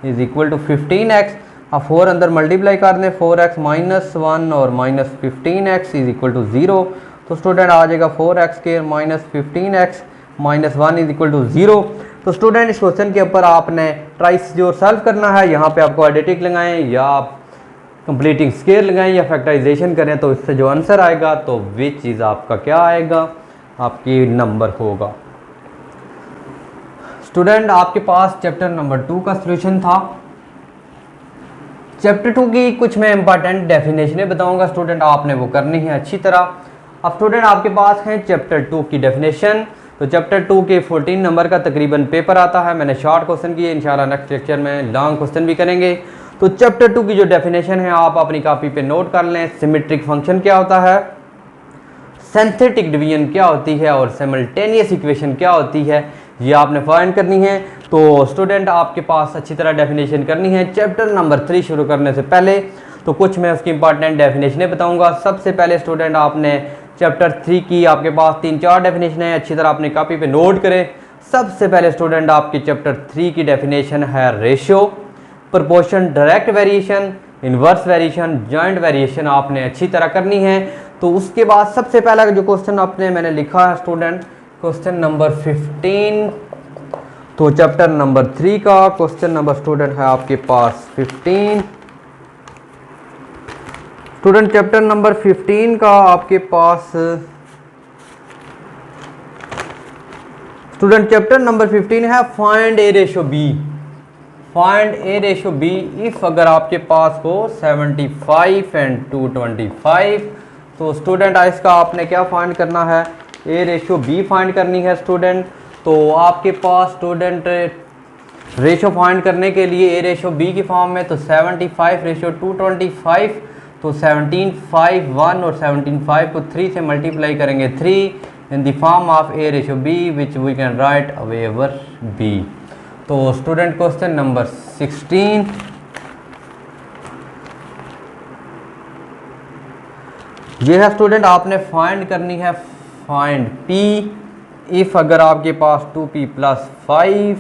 is equal to 15x। अब 4 अंदर मल्टीप्लाई कर दें 4x माइनस 1 और minus 15x is equal to 0। तो स्टूडेंट आ जाएगा 4x square minus 15x minus 1 is equal to 0। तो स्टूडेंट इस क्वेश्चन के ऊपर आपने ट्राइस जो सॉल्व करना है, यहाँ पे आपको एडिटिक लगाएं या आप कंप्लीटिंग स्क्वायर लगाएं या फैक्टराइजेशन करें, तो इससे जो आंसर आएगा तो विच चीज़ आपका क्या आएगा, आपकी नंबर होगा। स्टूडेंट आपके पास चैप्टर नंबर 2 का सॉल्यूशन था। चैप्टर 2 की कुछ मैं इंपॉर्टेंट डेफिनेशनें बताऊंगा स्टूडेंट, आपने वो करनी है अच्छी तरह। अब स्टूडेंट आपके पास है चैप्टर 2 की डेफिनेशन। तो चैप्टर 2 के 14 नंबर का तकरीबन पेपर आता है। मैंने शॉर्ट क्वेश्चन किए, इंशाल्लाह नेक्स्ट लेक्चर में लॉन्ग क्वेश्चन भी करेंगे। तो चैप्टर 2 की जो डेफिनेशन है आप अपनी कॉपी पे नोट कर लें। सिमेट्रिक फंक्शन क्या होता है, सिंथेटिक डिवीजन क्या होती है और सिमल्टेनियस इक्वेशन क्या होती है, ये आपने फाइंड करनी है। तो स्टूडेंट आपके पास अच्छी तरह डेफिनेशन करनी है। चैप्टर नंबर 3 शुरू करने से पहले तो कुछ मैं उसकी इंपॉर्टेंट डेफिनेशनें बताऊंगा। सबसे पहले स्टूडेंट आपने चैप्टर 3 की आपके पास 3-4 डेफिनेशन है, अच्छी तरह अपनी कॉपी पे नोट करें। सबसे पहले स्टूडेंट आपकी चैप्टर 3 की डेफिनेशन है ratio, proportion, direct variation, inverse variation, joint variation आपने अच्छी तरह करनी है। तो उसके बाद सबसे पहला जो क्वेश्चन मैंने लिखा है स्टूडेंट, क्वेश्चन नंबर 15। तो चैप्टर नंबर 3 का क्वेश्चन नंबर स्टूडेंट है आपके पास 15। स्टूडेंट चैप्टर नंबर 15 का आपके पास स्टूडेंट चैप्टर नंबर 15 है find A ratio B. Find A ratio B if अगर आपके पास हो 75 एंड 225, तो स्टूडेंट इसका आपने क्या फाइंड करना है, ए रेशो बी फाइंड करनी है स्टूडेंट। तो आपके पास स्टूडेंट रेशो फाइंड करने के लिए ए रेशो बी की फॉर्म में, तो 75 रेशो 225, तो 17, 5, 1 और 17, 5 को 3 से मल्टीप्लाई करेंगे 3 in the form of a ratio b which we can write however b. तो स्टूडेंट क्वेश्चन नंबर 16, ये है स्टूडेंट आपने फाइंड करनी है फाइंड पी इफ अगर आपके पास 2p + 5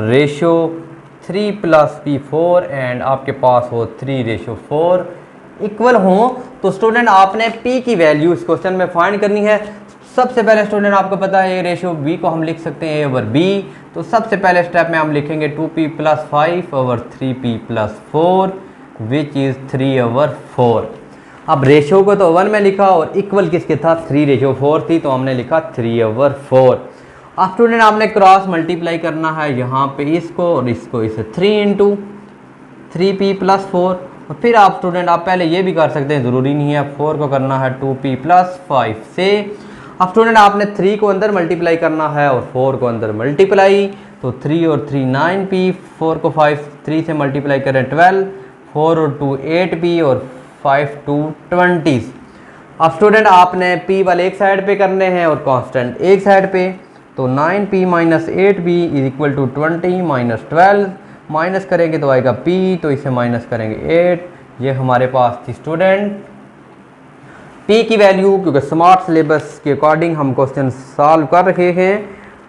रेशो 3 + p4 एंड आपके पास हो 3 रेशो 4 इक्वल हो, तो स्टूडेंट आपने p की वैल्यू इस क्वेश्चन में फाइंड करनी है। सबसे पहले स्टूडेंट आपको पता है ए रेशो b को हम लिख सकते हैं a/b। तो सबसे पहले स्टेप में हम लिखेंगे 2p + 5/3p + 4 विच इज़ 3/4। अब रेशो को तो 1 में लिखा और इक्वल किसके था, 3 रेशो 4 थी, तो हमने लिखा 3/4। अब स्टूडेंट आपने क्रॉस मल्टीप्लाई करना है यहाँ पे इसको और इसको, इसे 3 इंटू 3p + 4। और फिर आप स्टूडेंट आप पहले ये भी कर सकते हैं, ज़रूरी नहीं है, 4 को करना है 2p + 5 से। अब स्टूडेंट आपने 3 को अंदर मल्टीप्लाई करना है और 4 को अंदर मल्टीप्लाई, तो 3 और 3 9p, 4 को 3 से मल्टीप्लाई करें 12, 4 और 2 8p और 5 2 20। अब स्टूडेंट आपने p वाले एक साइड पे करने हैं और कांस्टेंट एक साइड पे, तो 9p - 8p is equal to 20 - 12, minus करेंगे तो आएगा p, तो इसे माइनस करेंगे 8। ये हमारे पास थी स्टूडेंट p की वैल्यू, क्योंकि स्मार्ट सिलेबस के अकॉर्डिंग हम क्वेश्चन सॉल्व कर रहे हैं।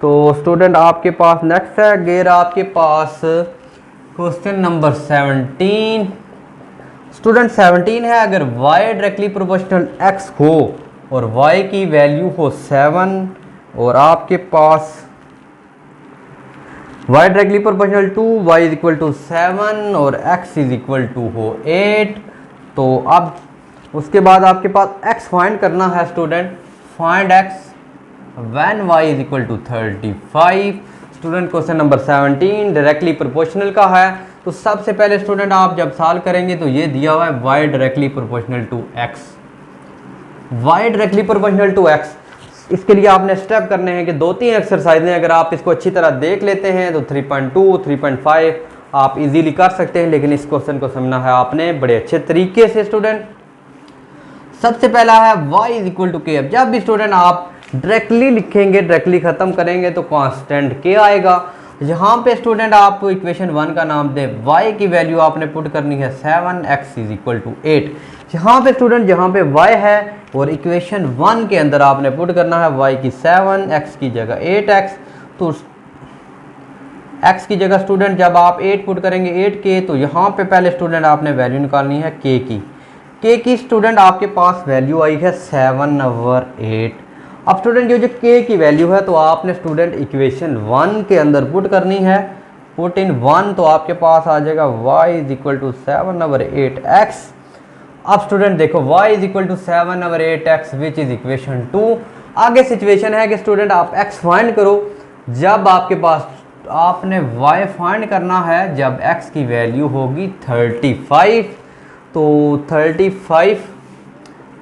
तो स्टूडेंट आपके पास नेक्स्ट है गेर आपके पास क्वेश्चन नंबर 17। स्टूडेंट 17 है, अगर y डायरेक्टली प्रोपोर्शनल x हो और y की वैल्यू हो 7 और आपके पास y directly proportional to y is equal to 7 और x इज इक्वल टू हो 8, तो अब उसके बाद आपके पास x फाइंड करना है student. Find x when y is equal to 35। Student question number 17 directly proportional का है। तो सबसे पहले स्टूडेंट आप जब सॉल्व करेंगे तो ये दिया हुआ है y directly proportional to x, y directly proportional to x। इसके लिए आपने स्टेप करने हैं कि 2-3 एक्सरसाइजें अगर आप इसको अच्छी तरह देख लेते हैं तो 3.2 3.5 आप इजीली कर सकते हैं। लेकिन इस क्वेश्चन को समझना है आपने बड़े अच्छे तरीके से स्टूडेंट। सबसे पहला है y इज इक्वल टू के। अब जब भी स्टूडेंट आप डायरेक्टली लिखेंगे, डायरेक्टली ख़त्म करेंगे तो कांस्टेंट के आएगा। यहाँ पे स्टूडेंट आप इक्वेशन 1 का नाम दें, y की वैल्यू आपने पुट करनी है 7x इज इक्वल टू 8। यहाँ पे स्टूडेंट जहाँ पे y है और इक्वेशन 1 के अंदर आपने पुट करना है y की 7, x की जगह 8x। तो x की जगह स्टूडेंट जब आप 8 पुट करेंगे 8 के, तो यहाँ पे पहले स्टूडेंट आपने वैल्यू निकालनी है k की स्टूडेंट आपके पास वैल्यू आई है 7/8। अब स्टूडेंट ये जो k की वैल्यू है तो आपने स्टूडेंट इक्वेशन 1 के अंदर पुट करनी है, पुट इन 1, तो आपके पास आ जाएगा y is equal to 7/8x। अब स्टूडेंट देखो y is equal to 7/8x which is equation 2। आगे सिचुएशन है कि स्टूडेंट आप x फाइंड करो। जब आपके पास आपने y फाइंड करना है जब x की वैल्यू होगी 35, तो 35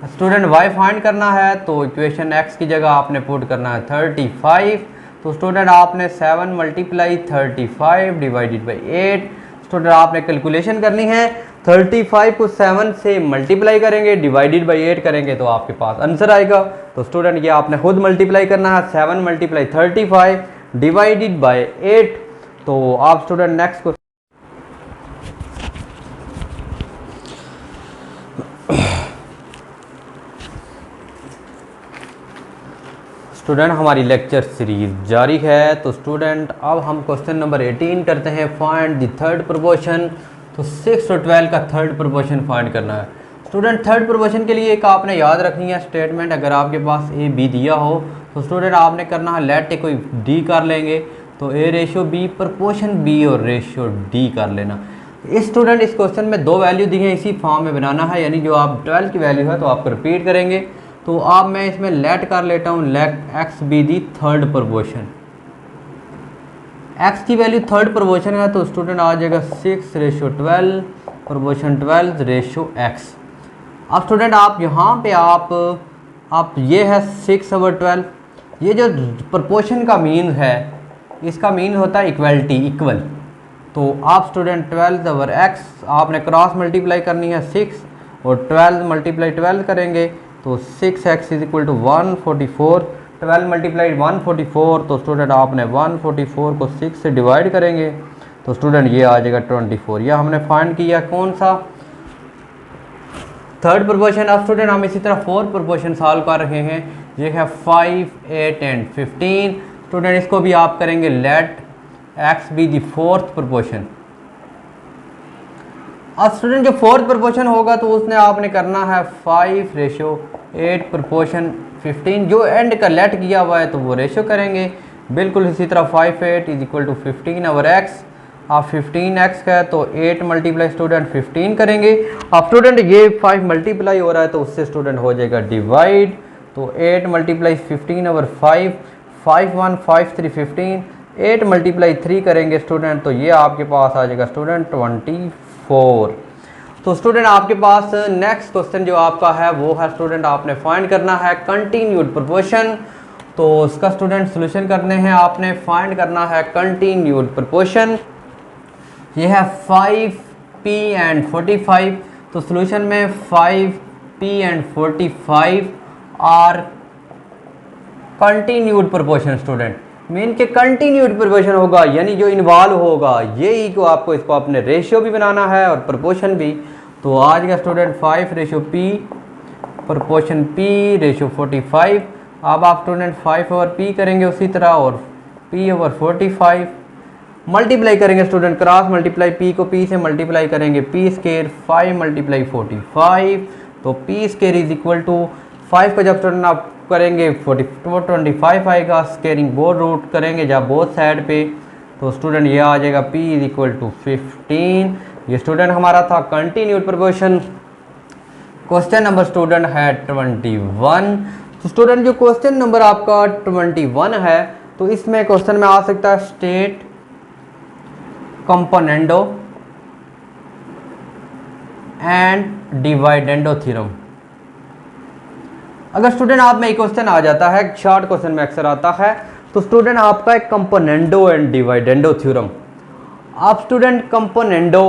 स्टूडेंट y फाइंड करना है तो इक्वेशन x की जगह आपने पुट करना है 35। तो स्टूडेंट आपने 7 मल्टीप्लाई 35 डिवाइडेड बाई 8। स्टूडेंट आपने कैलकुलेशन करनी है, 35 को 7 से मल्टीप्लाई करेंगे, डिवाइडेड बाई 8 करेंगे तो आपके पास आंसर आएगा। तो स्टूडेंट ये आपने खुद मल्टीप्लाई करना है, 7 मल्टीप्लाई 35 डिवाइडेड बाई 8। तो आप स्टूडेंट नेक्स्ट को स्टूडेंट हमारी लेक्चर सीरीज जारी है। तो स्टूडेंट अब हम क्वेश्चन नंबर 18 करते हैं, फाइंड द थर्ड प्रोपोर्शन। तो 6 और 12 का थर्ड प्रोपोर्शन फाइंड करना है। स्टूडेंट थर्ड प्रोपोर्शन के लिए एक आपने याद रखनी है स्टेटमेंट, अगर आपके पास ए बी दिया हो तो स्टूडेंट आपने करना है लेट ए कोई डी कर लेंगे, तो ए रेशो बी प्रोपोर्शन बी और रेशो डी कर लेना। इस स्टूडेंट इस क्वेश्चन में 2 वैल्यू दी हैं, इसी फॉर्म में बनाना है, यानी जो आप 12 की वैल्यू है तो आपको रिपीट करेंगे। तो अब मैं इसमें लेट कर लेता हूँ, let X be the third proportion. X की वैल्यू थर्ड प्रोपोर्शन है तो स्टूडेंट आ जाएगा 6/12 प्रोपोर्शन 12 रेशो एक्स। अब स्टूडेंट आप यहाँ पे आप ये है 6/12, ये जो प्रोपोर्शन का मीन है इसका मीन होता है इक्वलिटी, इक्वल। तो आप स्टूडेंट 12/x आपने क्रॉस मल्टीप्लाई करनी है 6 और 12 मल्टीप्लाई 12 करेंगे तो 6x is equal to 144। 12 multiply 144, तो स्टूडेंट आपने 144 को 6 से डिवाइड करेंगे तो स्टूडेंट ये आ जाएगा 24। यह हमने फाइंड किया कौन सा, थर्ड प्रोपोर्शन। अब स्टूडेंट हम इसी तरह फोर्थ प्रोपोर्शन सॉल्व कर रहे हैं, ये है 5, 8 एंड 15। स्टूडेंट इसको भी आप करेंगे let X be the fourth proportion. अब स्टूडेंट जो फोर्थ प्रोपोर्शन होगा तो उसने आपने करना है 5/8 प्रोपोर्शन 15। जो एंड का लेट किया हुआ है तो वो रेशो करेंगे बिल्कुल इसी तरह 5/8 इज इक्वल टू 15/x। आप 15x का है तो 8 मल्टीप्लाई स्टूडेंट 15 करेंगे। अब स्टूडेंट ये 5 मल्टीप्लाई हो रहा है तो उससे स्टूडेंट हो जाएगा डिवाइड, तो 8 मल्टीप्लाई 15/5, 5 1 5 3 15, 8 मल्टीप्लाई 3 करेंगे स्टूडेंट तो ये आपके पास आ जाएगा स्टूडेंट 24। तो स्टूडेंट आपके पास नेक्स्ट क्वेश्चन जो आपका है वो है स्टूडेंट आपने फाइंड करना है कंटिन्यूड प्रोपोर्शन। तो उसका स्टूडेंट सोल्यूशन करने हैं, आपने फाइंड करना है कंटिन्यूड प्रोपोर्शन। ये है 5p एंड 45। तो सोल्यूशन में 5p and 45 are continued proportion. Student mean के कंटिन्यूड प्रोपोर्शन होगा यानी जो इन्वॉल्व होगा यही को आपको इसको अपने रेशियो भी बनाना है और प्रोपोर्शन भी। तो आज का student 5/p proportion p ratio 45। अब आप स्टूडेंट 5/p करेंगे उसी तरह और p/45 मल्टीप्लाई करेंगे स्टूडेंट, क्रॉस मल्टीप्लाई p को p से मल्टीप्लाई करेंगे p स्केयर 5 मल्टीप्लाई 45, तो p square is equal to 5 का जब स्टूडेंट आप करेंगे 25 आएगा, स्केयरिंग बोर्ड रूट करेंगे जब बोथ साइड पे तो स्टूडेंट ये आ जाएगा p इज इक्वल टू 15। ये स्टूडेंट हमारा था continued proportion. Question number student है 21। तो स्टूडेंट जो क्वेश्चन नंबर आपका 21 है तो इसमें क्वेश्चन में आ सकता है स्टेट कंपोनेंडो एंड डिवाइडेंडो थ्योरम। अगर स्टूडेंट आप में एक क्वेश्चन आ जाता है, शॉर्ट क्वेश्चन में अक्सर आता है, तो स्टूडेंट आपका एक कंपोनेंडो एंड डिवाइडेंडो थ्योरम, आप स्टूडेंट कंपोनेंडो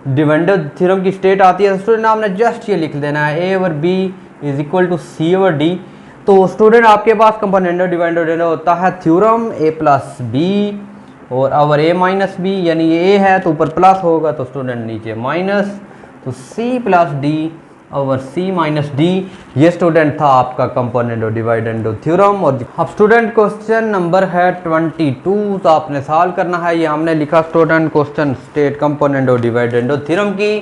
डिवाइडेंडो थ्योरम की स्टेट आती है, तो स्टूडेंट आपने जस्ट ये लिख देना है a over b is equal to c over d. तो स्टूडेंट आपके पास कंपोनेंडो डिवाइडेंडो होता है थ्योरम ए प्लस बी और ओवर ए माइनस बी, यानी ये ए है तो ऊपर प्लस होगा तो स्टूडेंट नीचे माइनस, तो सी प्लस डी ओवर सी माइनस डी। ये स्टूडेंट था आपका कंपोनेंडो डिवाइडेंडो थ्योरम। और अब स्टूडेंट क्वेश्चन नंबर है 22, तो आपने सॉल्व करना है। ये हमने लिखा student question state componendo dividendo theorem की।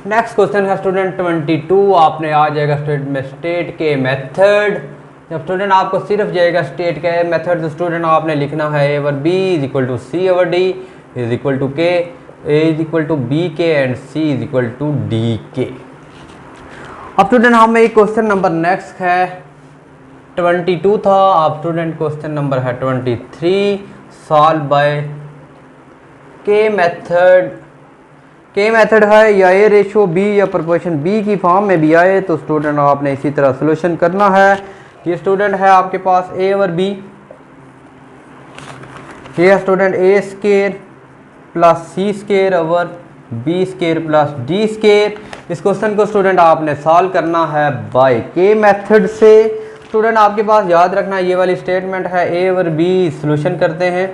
नेक्स्ट क्वेश्चन है स्टूडेंट 22, आपने आ जाएगा स्टूडेंट में स्टेट के मेथड। जब स्टूडेंट आपको सिर्फ जाएगा स्टेट के मेथड, तो स्टूडेंट आपने लिखना है a over b is equal to c over d is equal to k, a is equal to b k and c is equal to d k. अब स्टूडेंट हमें एक क्वेश्चन नंबर नेक्स्ट है 22 था, अब student question number है 23, solve by के method. के method है या ए रेशो बी या प्रोपोर्शन बी की फॉर्म में भी आए, तो स्टूडेंट आपने इसी तरह सोल्यूशन करना है। ये स्टूडेंट है आपके पास ए ओवर बी, ये student a square plus c square over B square plus D square. इस क्वेश्चन को स्टूडेंट आपने सॉल्व करना है बाय के मेथड से। स्टूडेंट आपके पास याद रखना ये वाली स्टेटमेंट है ए ओवर बी सोल्यूशन करते हैं,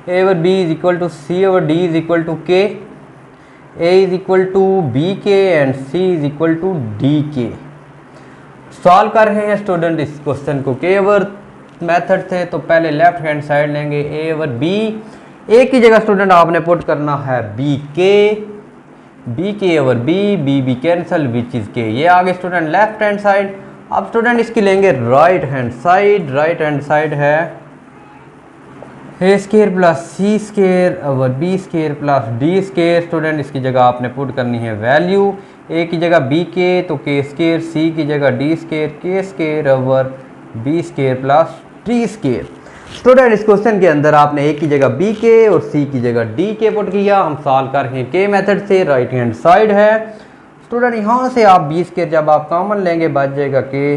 a over b is equal to c over d is equal to k, a is equal to b k and c is equal to d k. Solve कर रहे हैं student इस question को के over method से, तो पहले left hand side लेंगे ए ओवर बी, ए की जगह स्टूडेंट आपने पुट करना है b k over b b cancel which is k, ये आगे स्टूडेंट लेफ्ट हैंड साइड। अब स्टूडेंट इसकी लेंगे right hand side, right hand side है a square plus c square over B square plus D square. Student इसकी जगह आपने put करनी है वैल्यू, ए की जगह बी के तो के स्केयर, सी की जगह डी स्केयर के square over B square plus D square. Student इस क्वेश्चन के अंदर आपने ए की जगह बी के और सी की जगह डी के पुट किया। हम सॉल्व कर रहे हैं के मेथड से, राइट हैंड साइड है। स्टूडेंट यहाँ से आप बी स्केयर जब आप कॉमन लेंगे बच जाएगा के,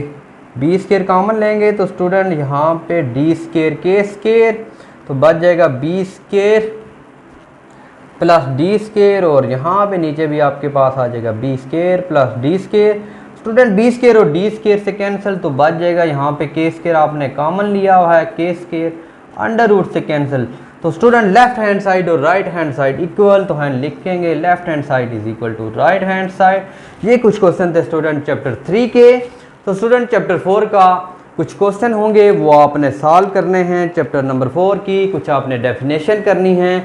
बी स्केयर कॉमन लेंगे तो स्टूडेंट यहाँ पे डी स्केयर के स्केयर तो बच जाएगा B square plus D square, और यहाँ पे नीचे भी आपके पास आ जाएगा B square plus D square. Student B square और डी स्केयर से कैंसिल तो बच जाएगा यहाँ पे के स्केयर आपने कॉमन लिया हुआ है, के स्केयर अंडर रूट से कैंसिल। तो स्टूडेंट लेफ्ट हैंड साइड और राइट हैंड साइड इक्वल, तो हैंड लिखेंगे left hand side is equal to right hand side. ये कुछ क्वेश्चन थे स्टूडेंट चैप्टर 3 के। तो स्टूडेंट चैप्टर 4 का कुछ क्वेश्चन होंगे वो आपने सॉल्व करने हैं। चैप्टर नंबर 4 की कुछ आपने डेफिनेशन करनी है,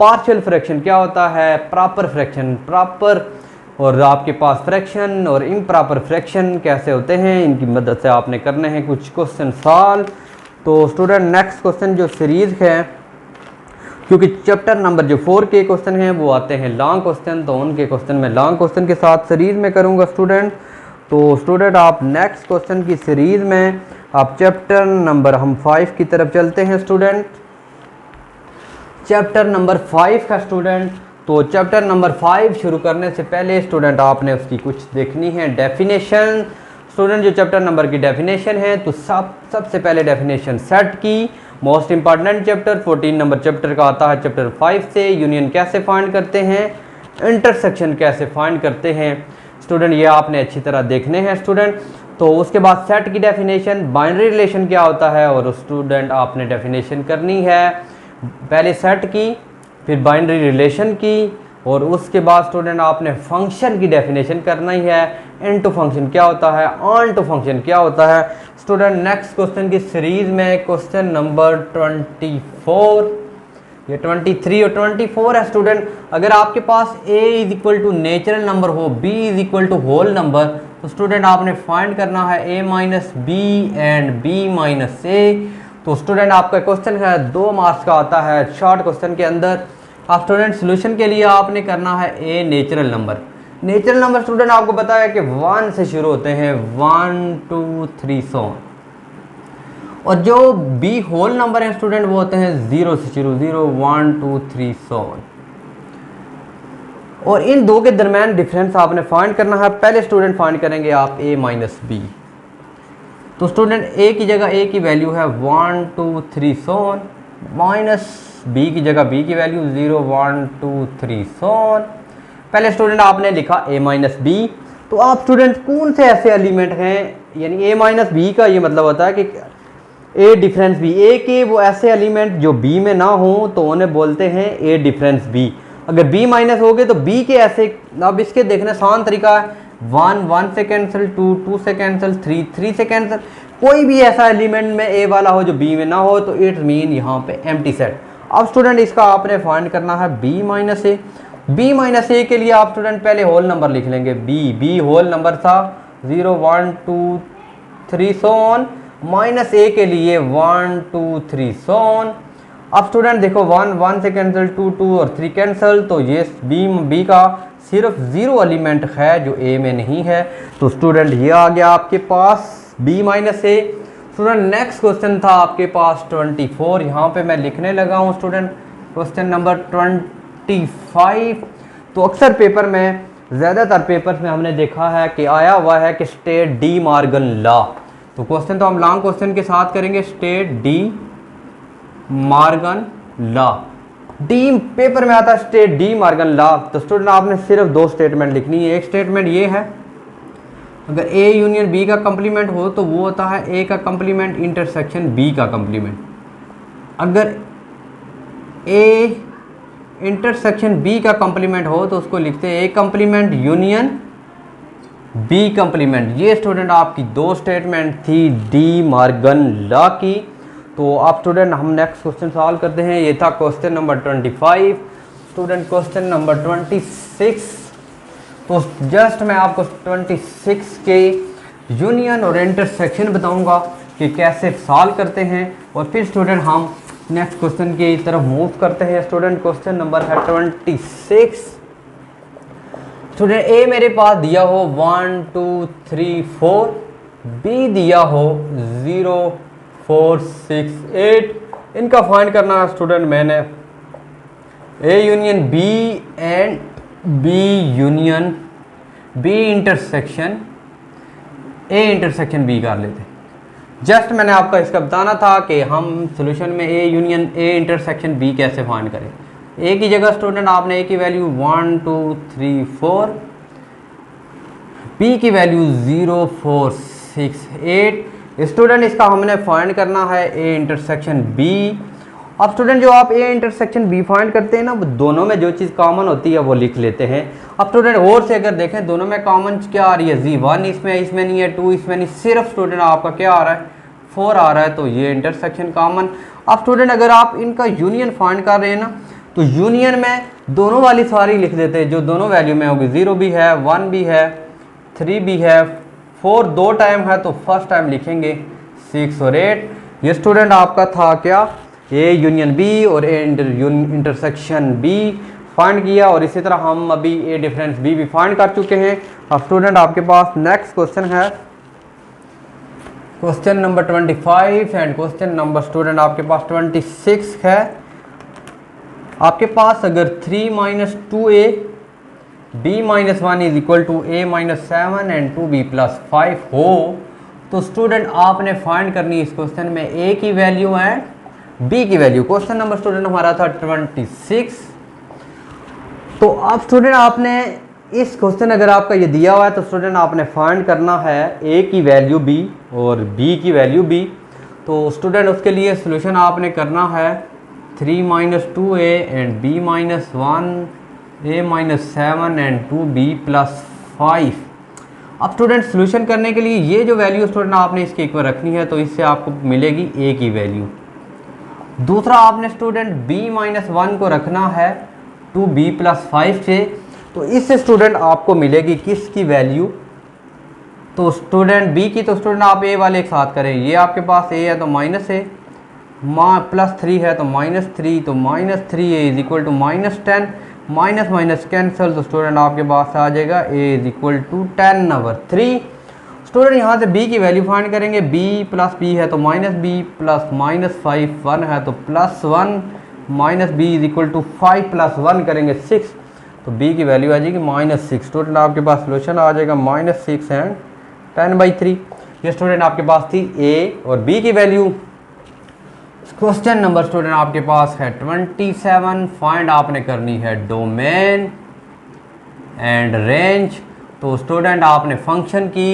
पार्शियल फ्रैक्शन क्या होता है, प्रॉपर फ्रैक्शन प्रॉपर, और आपके पास फ्रैक्शन और इम्प्रॉपर फ्रैक्शन कैसे होते हैं, इनकी मदद से आपने करने हैं कुछ क्वेश्चन सॉल्व। तो स्टूडेंट नेक्स्ट क्वेश्चन जो सीरीज़ है, क्योंकि चैप्टर नंबर जो 4 के क्वेश्चन हैं वो आते हैं लॉन्ग क्वेश्चन, तो उनके क्वेश्चन मैं लॉन्ग क्वेश्चन के साथ सीरीज़ में करूँगा स्टूडेंट। तो स्टूडेंट आप नेक्स्ट क्वेश्चन की सीरीज़ में आप चैप्टर नंबर हम 5 की तरफ चलते हैं स्टूडेंट। चैप्टर नंबर 5 का स्टूडेंट, तो चैप्टर नंबर 5 शुरू करने से पहले स्टूडेंट आपने उसकी कुछ देखनी है डेफिनेशन। स्टूडेंट जो चैप्टर नंबर की डेफिनेशन है, तो सबसे पहले डेफिनेशन सेट की, most important chapter 14 number chapter का आता है चैप्टर 5 से। यूनियन कैसे फाइंड करते हैं, इंटरसेक्शन कैसे फाइंड करते हैं स्टूडेंट, ये आपने अच्छी तरह देखने हैं स्टूडेंट। तो उसके बाद सेट की डेफिनेशन, बाइनरी रिलेशन क्या होता है, और स्टूडेंट आपने डेफिनेशन करनी है पहले सेट की, फिर बाइनरी रिलेशन की, और उसके बाद स्टूडेंट आपने फंक्शन की डेफिनेशन करना ही है। इनटू फंक्शन क्या होता है, ऑन टू फंक्शन क्या होता है स्टूडेंट। नेक्स्ट क्वेश्चन की सीरीज में क्वेश्चन नंबर 24, ये 23 और 24 है स्टूडेंट। अगर आपके पास a is equal to natural number हो, b is equal to whole number, तो स्टूडेंट आपने फाइंड करना है a minus B and b minus a। तो स्टूडेंट आपका क्वेश्चन है 2 मार्क्स का आता है शॉर्ट क्वेश्चन के अंदर। आप स्टूडेंट सोल्यूशन के लिए आपने करना है a natural number. Natural number student आपको बताया कि 1 से शुरू होते हैं, 1 2 3 100, और जो b होल नंबर है स्टूडेंट वो होते हैं 0 से शुरू, 0 1 2 3 100, और इन दो के दरम्यान डिफरेंस आपने फाइंड करना है। पहले स्टूडेंट फाइंड करेंगे आप a माइनस बी। तो स्टूडेंट ए की जगह ए की वैल्यू है 1 2 3 सो ऑन, माइनस बी की जगह बी की वैल्यू 0 1 2 3 सो ऑन। पहले स्टूडेंट आपने लिखा a माइनस बी, तो आप स्टूडेंट कौन से ऐसे एलिमेंट हैं, यानी a माइनस बी का ये मतलब होता है कि a डिफरेंस b, a के वो ऐसे एलिमेंट जो b में ना हो तो उन्हें बोलते हैं a डिफरेंस b। अगर b माइनस हो गए तो b के ऐसे, अब इसके देखने आसान तरीका है, 1 से कैंसिल, 2 से कैंसिल, 3 से कैंसिल, कोई भी ऐसा एलिमेंट में a वाला हो जो b में ना हो तो इट्स मीन यहाँ पे एम्प्टी सेट। अब स्टूडेंट इसका आपने फाइंड करना है b माइनस ए। b माइनस ए के लिए आप स्टूडेंट पहले होल नंबर लिख लेंगे, b होल नंबर था 0 1 2 3 सो ऑन, माइनस ए के लिए 1 2 3 सो ऑन। अब स्टूडेंट देखो 1 से कैंसिल, 2 और 3 कैंसिल, तो ये बी का सिर्फ 0 एलिमेंट है जो ए में नहीं है, तो स्टूडेंट ये आ गया आपके पास b माइनस ए। स्टूडेंट नेक्स्ट क्वेश्चन था आपके पास 24, यहाँ पे मैं लिखने लगा हूँ स्टूडेंट क्वेश्चन नंबर 25। तो अक्सर पेपर में, ज़्यादातर पेपर्स में हमने देखा है कि आया हुआ है कि स्टेट डी मॉर्गन लॉ। तो क्वेश्चन तो हम लॉन्ग क्वेश्चन के साथ करेंगे, state De Morgan law. D paper में आता है स्टेट डी मॉर्गन लॉ, तो स्टूडेंट आपने सिर्फ 2 स्टेटमेंट लिखनी है। एक स्टेटमेंट ये है, अगर ए यूनियन बी का कंप्लीमेंट हो तो वो होता है ए का कंप्लीमेंट इंटरसेक्शन बी का कंप्लीमेंट। अगर ए इंटरसेक्शन बी का कंप्लीमेंट हो तो उसको लिखते हैं ए कंप्लीमेंट यूनियन बी कंप्लीमेंट। ये स्टूडेंट आपकी 2 स्टेटमेंट थी डी मॉर्गन लॉ की। तो आप स्टूडेंट हम नेक्स्ट क्वेश्चन सॉल्व करते हैं। ये था question number 25। Student question number 26, तो जस्ट मैं आपको 26 के यूनियन और इंटरसेक्शन बताऊंगा कि कैसे सॉल्व करते हैं, और फिर स्टूडेंट हम नेक्स्ट क्वेश्चन की तरफ मूव करते हैं। स्टूडेंट क्वेश्चन नंबर है 26। स्टूडेंट ए मेरे पास दिया हो 1 2 3 4, बी दिया हो 0 4 6 8। इनका फाइंड करना है स्टूडेंट मैंने A union B and B union B intersection A intersection B कर लेते हैं। जस्ट मैंने आपका इसका बताना था कि हम सॉल्यूशन में A union A intersection B कैसे फाइंड करें। ए की जगह स्टूडेंट आपने ए की वैल्यू 1 2 3 4, बी की वैल्यू 0 4 6 8। स्टूडेंट इसका हमने फाइंड करना है ए इंटरसेक्शन बी। अब स्टूडेंट जो आप ए इंटरसेक्शन बी फाइंड करते हैं ना, वो दोनों में जो चीज़ कॉमन होती है वो लिख लेते हैं। अब स्टूडेंट और से अगर देखें दोनों में कॉमन क्या आ रही है, जी 1 इसमें नहीं है, 2 इसमें नहीं, सिर्फ स्टूडेंट आपका क्या आ रहा है 4 आ रहा है, तो ये इंटरसेक्शन कॉमन। अब स्टूडेंट अगर आप इनका यूनियन फाइंड कर रहे हैं ना, तो यूनियन में दोनों वाली सारी लिख देते हैं जो दोनों वैल्यू में होगी। 0 भी है, 1 भी है, 3 भी है, 4 2 टाइम है तो फर्स्ट टाइम लिखेंगे 6 और 8। ये स्टूडेंट आपका था क्या, ए यूनियन बी और ए इंटरसेक्शन बी फाइंड किया, और इसी तरह हम अभी ए डिफरेंस बी भी फाइंड कर चुके हैं। अब स्टूडेंट आपके पास नेक्स्ट क्वेश्चन है question number 25 and question number student आपके पास 26 है। आपके पास अगर 3 minus 2a b minus 1 is equal to a minus 7 and 2b plus 5 हो, तो स्टूडेंट आपने फाइंड करनी इस क्वेश्चन में a की वैल्यू एंड b की वैल्यू। क्वेश्चन नंबर स्टूडेंट हमारा था 26। तो अब स्टूडेंट आपने इस क्वेश्चन अगर आपका ये दिया हुआ है तो स्टूडेंट आपने फाइंड करना है a की वैल्यू b और b की वैल्यू b। तो स्टूडेंट उसके लिए सोल्यूशन आपने करना है 3 minus 2a and b minus 1 a minus 7 and 2b plus 5। अब स्टूडेंट सोल्यूशन करने के लिए ये जो वैल्यू स्टूडेंट आपने इसके एक बार रखनी है, तो इससे आपको मिलेगी a की वैल्यू। दूसरा आपने स्टूडेंट b माइनस 1 को रखना है 2b प्लस 5 से, तो इससे स्टूडेंट आपको मिलेगी किसकी वैल्यू, तो स्टूडेंट b की। तो स्टूडेंट आप a वाले एक साथ करें, ये आपके पास a है तो माइनस a, प्लस 3 है तो माइनस 3, तो minus 3a is equal to minus 10, minus minus cancel, तो स्टूडेंट आपके पास आ जाएगा a is equal to 10/3। Student यहाँ से b की वैल्यू फाइंड करेंगे, b प्लस b है तो माइनस b, प्लस माइनस 5 1 है तो plus 1, minus b is equal to 5 plus 1 करेंगे 6, तो b की वैल्यू आ जाएगी -6। स्टूडेंट आपके पास सोल्यूशन आ जाएगा -6 एंड 10/3। ये स्टूडेंट आपके पास थी ए और बी की वैल्यू। क्वेश्चन नंबर स्टूडेंट आपके पास है 27। फाइंड आपने करनी है डोमेन एंड रेंज। तो स्टूडेंट आपने फंक्शन की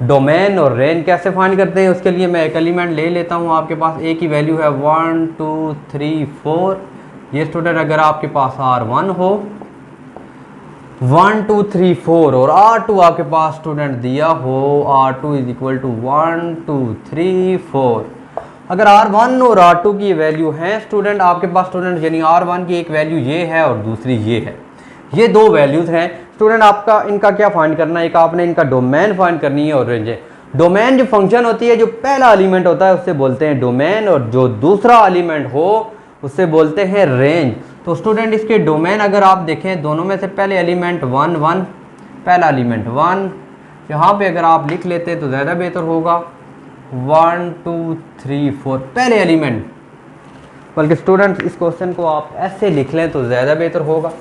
डोमेन और रेंज कैसे फाइंड करते हैं, उसके लिए मैं एक एलिमेंट ले लेता हूँ। आपके पास ए की वैल्यू है 1 2 3 4। ये स्टूडेंट अगर आपके पास R1 हो 1 2 3 4 और R2 आपके पास स्टूडेंट दिया हो R2 इज इक्वल टू 1 2 3 4। अगर R1 और R2 की वैल्यू है स्टूडेंट आपके पास स्टूडेंट, यानी R1 की एक वैल्यू ये है और दूसरी ये है, ये दो वैल्यूज़ हैं स्टूडेंट। आपका इनका क्या फाइंड करना है, एक आपने इनका डोमेन फाइंड करनी है और रेंज है। डोमेन जो फंक्शन होती है, जो पहला एलिमेंट होता है उससे बोलते हैं डोमेन, और जो दूसरा एलिमेंट हो उससे बोलते हैं रेंज। तो स्टूडेंट इसके डोमेन अगर आप देखें, दोनों में से पहले एलिमेंट 1 1, पहला एलिमेंट 1, यहाँ पे अगर आप लिख लेते तो ज़्यादा बेहतर होगा। 1 2 3 4 पहले एलिमेंट, बल्कि स्टूडेंट इस क्वेश्चन को आप ऐसे लिख लें तो ज़्यादा बेहतर होगा।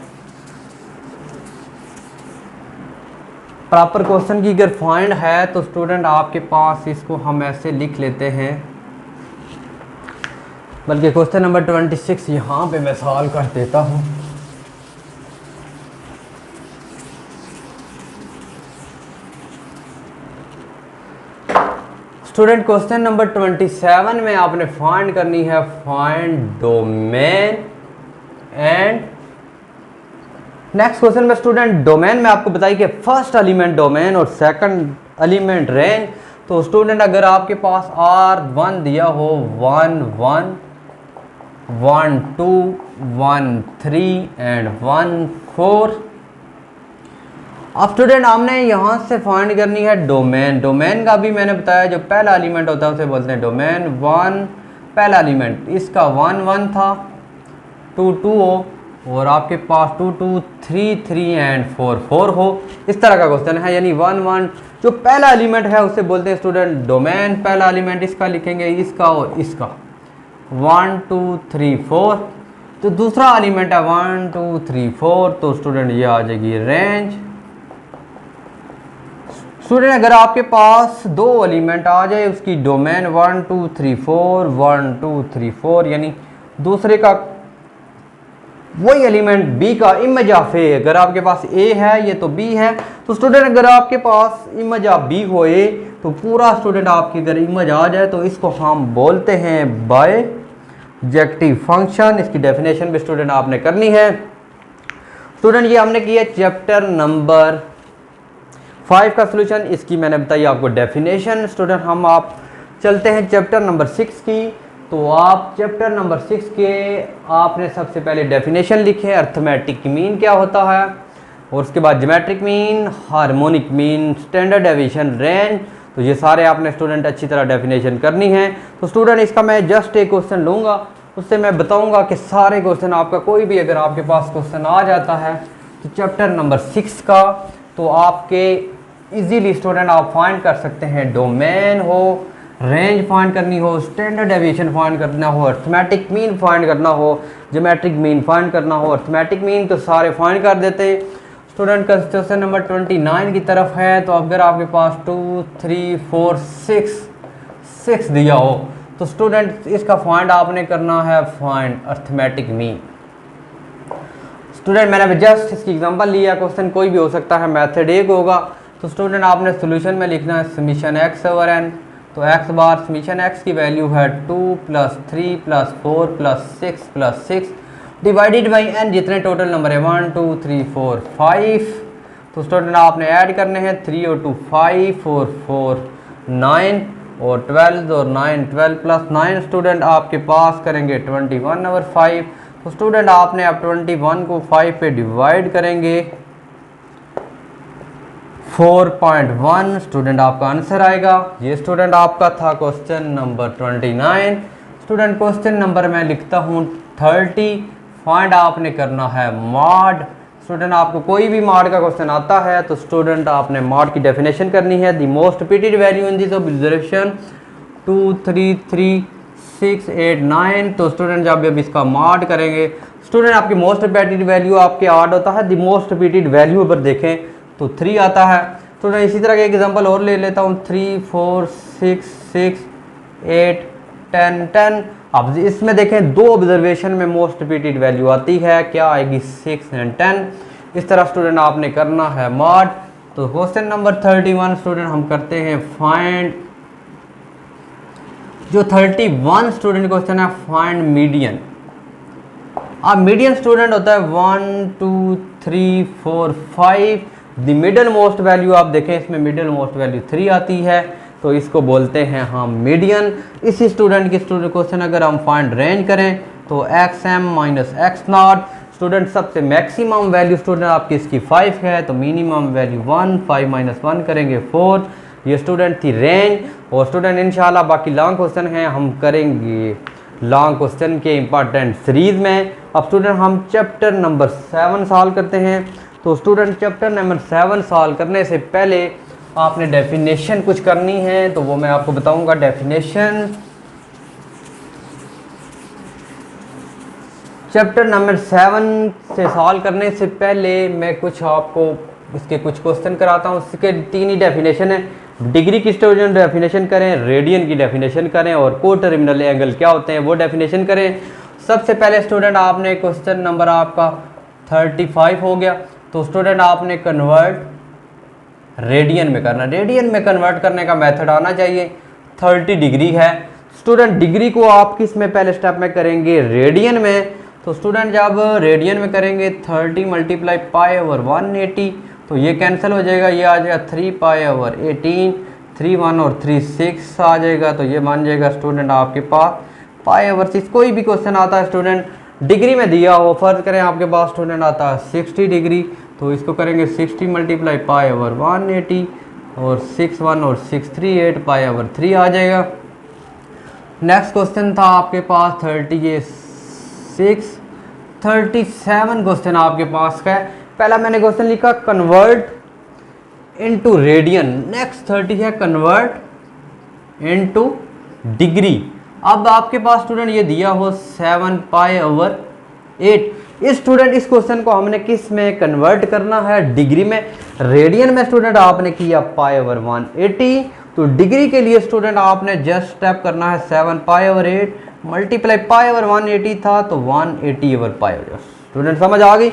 प्रॉपर क्वेश्चन की अगर फाइंड है तो स्टूडेंट आपके पास इसको हम ऐसे लिख लेते हैं, बल्कि क्वेश्चन नंबर 26 यहाँ पे मैं सॉल्व कर देता हूँ। स्टूडेंट क्वेश्चन नंबर 27 में आपने फाइंड करनी है find domain and. Next question में स्टूडेंट डोमेन में आपको बताइए कि फर्स्ट एलिमेंट डोमेन और सेकंड एलिमेंट रेंज। तो स्टूडेंट अगर आपके पास R1 दिया हो 1 1 1 2 1 3 एंड 1 4। अब स्टूडेंट हमने यहाँ से फाइंड करनी है डोमेन। डोमेन का भी मैंने बताया जो पहला एलिमेंट होता है उसे बोलते हैं डोमेन। 1 पहला एलिमेंट, इसका 1 1 था, 2 2 हो, और आपके पास 2 2 3 3 एंड 4 4 हो। इस तरह का क्वेश्चन है, यानी 1 1 जो पहला एलिमेंट है उसे बोलते हैं स्टूडेंट डोमेन। पहला एलिमेंट इसका लिखेंगे, इसका और इसका 1 2 3 4। तो दूसरा एलिमेंट है 1 2 3 4, तो स्टूडेंट ये आ जाएगी रेंज। स्टूडेंट अगर आपके पास दो एलिमेंट आ जाए उसकी डोमेन 1 2 3 4 1 2 3 4, यानी दूसरे का वही एलिमेंट बी का इमेज ऑफ ए, अगर आपके पास ए है ये तो बी है। तो स्टूडेंट अगर आपके पास इमेज ऑफ बी हो ए, तो पूरा स्टूडेंट आपकी अगर इमेज आ जाए तो इसको हम बोलते हैं बायजेक्टिव फंक्शन। इसकी डेफिनेशन भी स्टूडेंट आपने करनी है। स्टूडेंट ये हमने किया चैप्टर नंबर 5 का सोल्यूशन, इसकी मैंने बताई आपको डेफिनेशन। स्टूडेंट हम आप चलते हैं चैप्टर नंबर 6 की। तो आप चैप्टर नंबर 6 के आपने सबसे पहले डेफिनेशन लिखे, अर्थमेटिक मीन क्या होता है, और उसके बाद geometric mean, harmonic mean, standard deviation, range. तो ये सारे आपने स्टूडेंट अच्छी तरह डेफिनेशन करनी है। तो स्टूडेंट इसका मैं जस्ट एक क्वेश्चन लूँगा, उससे मैं बताऊँगा कि सारे क्वेश्चन आपका कोई भी अगर आपके पास क्वेश्चन आ जाता है तो चैप्टर नंबर 6 का, तो आपके इजीली स्टूडेंट आप फाइंड कर सकते हैं। डोमेन हो, रेंज फाइंड करनी हो, स्टैंडर्ड डेविएशन फाइंड करना हो, अर्थमेटिक मीन फाइंड करना हो, ज्योमेट्रिक मीन फाइंड करना हो। अर्थमेटिक मीन तो सारे फाइंड कर देते। स्टूडेंट का क्वेश्चन नंबर 29 की तरफ है। तो अगर आपके पास 2 3 4 6 दिया हो तो स्टूडेंट इसका फाइंड आपने करना है फाइंड अर्थमेटिक मीन। स्टूडेंट मैंने जस्ट इसकी एग्जांपल लिया, क्वेश्चन कोई भी हो सकता है, मेथड एक होगा। तो स्टूडेंट आपने सोल्यूशन में लिखना है समीशन एक्स ओवर एन। तो एक्स बार समीशन एक्स की वैल्यू है 2 + 3 + 4 + 6 + 6 डिवाइडेड बाई एन, जितने टोटल नंबर है 1 2 3 4 5। तो स्टूडेंट आपने ऐड करने हैं 3 और 2 5 और 4 9 और 12 और 9 12 + 9 स्टूडेंट आपके पास करेंगे 21/5। तो स्टूडेंट आपने अब 21 को 5 पे डिवाइड करेंगे 4.1, स्टूडेंट आपका आंसर आएगा। ये स्टूडेंट आपका था question number 29। Student question number मैं लिखता हूँ 30। फाइंड आपने करना है मॉड। स्टूडेंट आपको कोई भी मॉड का क्वेश्चन आता है तो स्टूडेंट आपने मॉड की डेफिनेशन करनी है। The most repeated value in this observation 2 3 3 6 8 9। तो स्टूडेंट जब इसका मॉड करेंगे स्टूडेंट आपकी मोस्ट रिपीटेड वैल्यू आपके ऑड होता है। द मोस्ट रिपीटेड वैल्यू पर देखें तो 3 आता है। स्टूडेंट इसी तरह का एग्जांपल और ले लेता हूँ 3 4 6 6 8 10 10। अब इसमें देखें दो ऑब्जर्वेशन में मोस्ट रिपीटेड वैल्यू आती है, क्या आएगी 6 एंड 10। इस तरह स्टूडेंट आपने करना है मॉड। तो क्वेश्चन नंबर 31 स्टूडेंट हम करते हैं फाइंड, जो 31 स्टूडेंट क्वेश्चन है फाइंड मीडियन। अब मीडियन स्टूडेंट होता है 1 2 3 4 5। द मिडल मोस्ट वैल्यू आप देखें इसमें मिडल मोस्ट वैल्यू 3 आती है, तो इसको बोलते हैं हम मीडियन। इसी स्टूडेंट की स्टूडेंट क्वेश्चन अगर हम फाइंड रेंज करें तो XM माइनस X0। स्टूडेंट सबसे मैक्सिमम वैल्यू स्टूडेंट आपकी इसकी 5 है, तो मिनिमम वैल्यू 1, 5 माइनस 1 करेंगे 4। ये स्टूडेंट थी रेंज। और स्टूडेंट इंशाल्लाह बाकी लॉन्ग क्वेश्चन हैं हम करेंगे लॉन्ग क्वेश्चन के इंपॉर्टेंट सीरीज में। अब स्टूडेंट हम चैप्टर नंबर 7 सॉल्व करते हैं। तो स्टूडेंट चैप्टर नंबर 7 सॉल्व करने से पहले आपने डेफिनेशन कुछ करनी है, तो वो मैं आपको बताऊंगा। डेफिनेशन चैप्टर नंबर 7 से सॉल्व करने से पहले मैं कुछ आपको इसके कुछ क्वेश्चन कराता हूँ। इसके 3 ही डेफिनेशन है। डिग्री की स्टूडेंट डेफिनेशन करें, रेडियन की डेफिनेशन करें और को टर्मिनल एंगल क्या होते हैं वो डेफिनेशन करें। सबसे पहले स्टूडेंट आपने क्वेश्चन नंबर आपका 35 हो गया, तो स्टूडेंट आपने कन्वर्ट रेडियन में करना। रेडियन में कन्वर्ट करने का मेथड आना चाहिए। 30 डिग्री है स्टूडेंट, डिग्री को आप किस में पहले स्टेप में करेंगे, रेडियन में। तो स्टूडेंट जब रेडियन में करेंगे 30 मल्टीप्लाई पाई ओवर 180, तो ये कैंसिल हो जाएगा, ये आ जाएगा 3 पाई ओवर 18, 3 1 और 3 6 आ जाएगा, तो ये बन जाएगा स्टूडेंट आपके पास पाई ओवर 6। कोई भी क्वेश्चन आता है स्टूडेंट डिग्री में दिया हो, फर्ज करें आपके पास स्टूडेंट आता है 60 डिग्री, तो इसको करेंगे 60 मल्टीप्लाई पाई ओवर 180 और 6 1 और 6 3 8 पाई ओवर 3 आ जाएगा। नेक्स्ट क्वेश्चन था आपके पास 37 क्वेश्चन आपके पास का है। पहला मैंने क्वेश्चन लिखा कन्वर्ट इनटू रेडियन, नेक्स्ट 30 है कन्वर्ट इनटू डिग्री। अब आपके पास स्टूडेंट ये दिया हो 7 पाई ओवर 8। इस स्टूडेंट इस क्वेश्चन को हमने किस में कन्वर्ट करना है, डिग्री में। रेडियन में स्टूडेंट आपने किया पाई ओवर 180, तो डिग्री के लिए स्टूडेंट आपने जस्ट स्टेप करना है 7 pi over 8 multiply pi over 180 था, तो 180 ओवर पाई ओवर। स्टूडेंट समझ आ गई।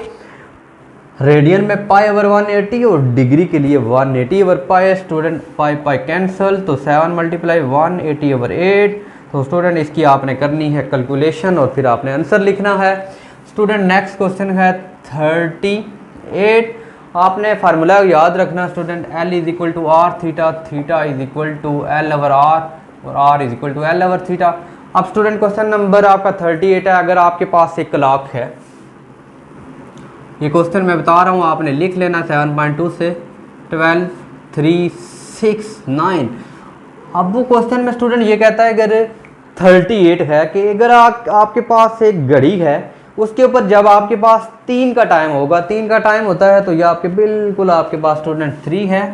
रेडियन में पाई ओवर 180 और डिग्री के लिए 180 ओवर पाई। स्टूडेंट पाई पाई कैंसिल, तो 7 मल्टीप्लाई 180 ओवर 8। तो स्टूडेंट इसकी आपने करनी है कैलकुलेशन और फिर आपने आंसर लिखना है। स्टूडेंट नेक्स्ट क्वेश्चन है 38। आपने फार्मूला याद रखना student, L is equal to R theta, theta is equal to L over R और R is equal to L over theta. अब स्टूडेंट क्वेश्चन नंबर आपका 38 है। अगर आपके पास एक क्लॉक है, ये क्वेश्चन मैं बता रहा हूँ, आपने लिख लेना 7.2 से 12 3 6 9। अब वो क्वेश्चन में स्टूडेंट ये कहता है अगर 38 है कि अगर आपके पास एक घड़ी है, उसके ऊपर जब आपके पास 3 का टाइम होगा, 3 का टाइम होता है, तो ये आपके बिल्कुल आपके पास स्टूडेंट 3 है,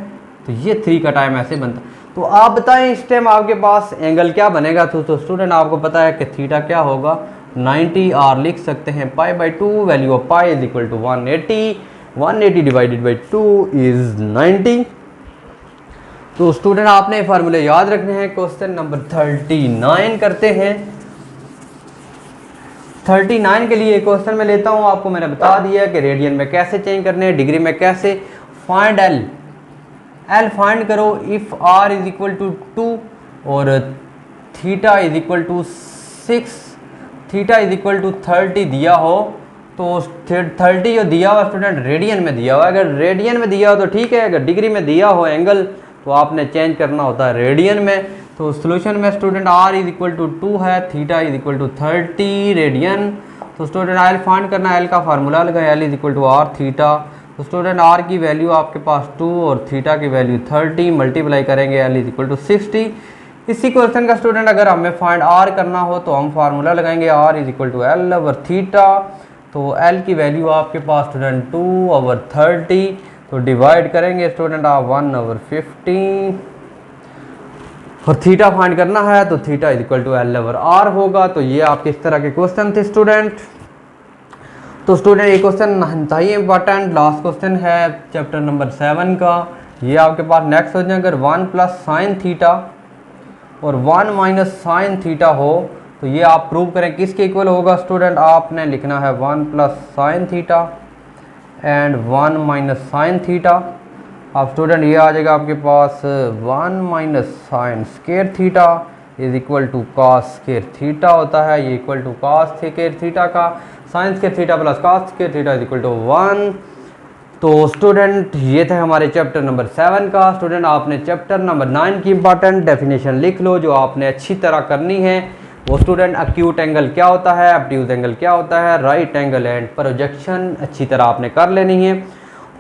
तो ये 3 का टाइम ऐसे बनता है। तो आप बताएं इस टाइम आपके पास एंगल क्या बनेगा। तो स्टूडेंट आपको पता है कि थीटा क्या होगा 90, और लिख सकते हैं pi by 2, value of pi is equal to 180, 180 divided by 2 is 90। तो स्टूडेंट आपने फार्मूले याद रखने हैं। क्वेश्चन नंबर 39 करते हैं। 39 के लिए क्वेश्चन मैं लेता हूं, आपको मैंने बता दिया कि रेडियन में कैसे चेंज करने हैं, डिग्री में कैसे। फाइंड एल फाइंड करो if R is equal to 2 और theta is equal to 6, theta is equal to 30 दिया हो, तो 30 जो दिया हुआ स्टूडेंट रेडियन में दिया हुआ। अगर रेडियन में दिया हो तो ठीक है, अगर डिग्री में दिया हो एंगल तो आपने चेंज करना होता है रेडियन में। तो सोल्यूशन में student r is equal to 2 है, theta is equal to 30 radian. तो स्टूडेंट l फाइंड करना है, l का फार्मूला लगाए, l is equal to r theta. तो स्टूडेंट r की वैल्यू आपके पास 2 और थीटा की वैल्यू 30, मल्टीप्लाई करेंगे l इज इक्वल टू 60। इसी क्वेश्चन का स्टूडेंट अगर हमें फाइंड r करना हो तो हम फार्मूला लगाएंगे, r is equal to l over theta. तो l की वैल्यू आपके पास स्टूडेंट 2 ओवर 30, तो डिवाइड करेंगे स्टूडेंट आप 1 ओवर 15 और थीटा फाइंड करना है, तो theta is equal to L over R होगा। तो ये आपके इस तरह के क्वेश्चन थे स्टूडेंट। तो स्टूडेंट ये क्वेश्चन इंतहाई इंपॉर्टेंट लास्ट क्वेश्चन है चैप्टर नंबर 7 का। ये आपके पास नेक्स्ट हो जाए, अगर 1 प्लस साइन थीटा और 1 माइनस साइन थीटा हो तो ये आप प्रूव करें किसके इक्वल होगा स्टूडेंट। आपने लिखना है 1 plus sine theta and 1 minus sine theta. अब स्टूडेंट ये आ जाएगा आपके पास 1 minus sine square theta is equal to cos square theta होता है, ये equal to cos square theta का sine square theta plus cos square theta is equal to 1। तो स्टूडेंट ये था हमारे चैप्टर नंबर 7 का। स्टूडेंट आपने चैप्टर नंबर 9 की इंपॉर्टेंट डेफिनेशन लिख लो जो आपने अच्छी तरह करनी है। वो स्टूडेंट एक्यूट एंगल क्या होता है, ऑब्ट्यूज एंगल क्या होता है, राइट एंगल एंड प्रोजेक्शन अच्छी तरह आपने कर लेनी है।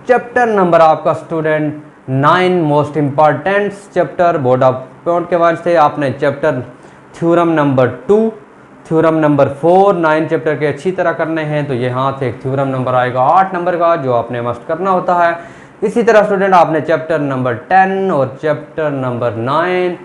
चैप्टर नंबर आपका student 9 most important chapter board of point के बाद से आपने chapter theorem number 2 theorem number 4 9 chapter के अच्छी तरह करने हैं। तो यहाँ से एक थ्योरम नंबर आएगा 8 नंबर का जो आपने मस्ट करना होता है। इसी तरह स्टूडेंट आपने चैप्टर नंबर 10 और चैप्टर नंबर 9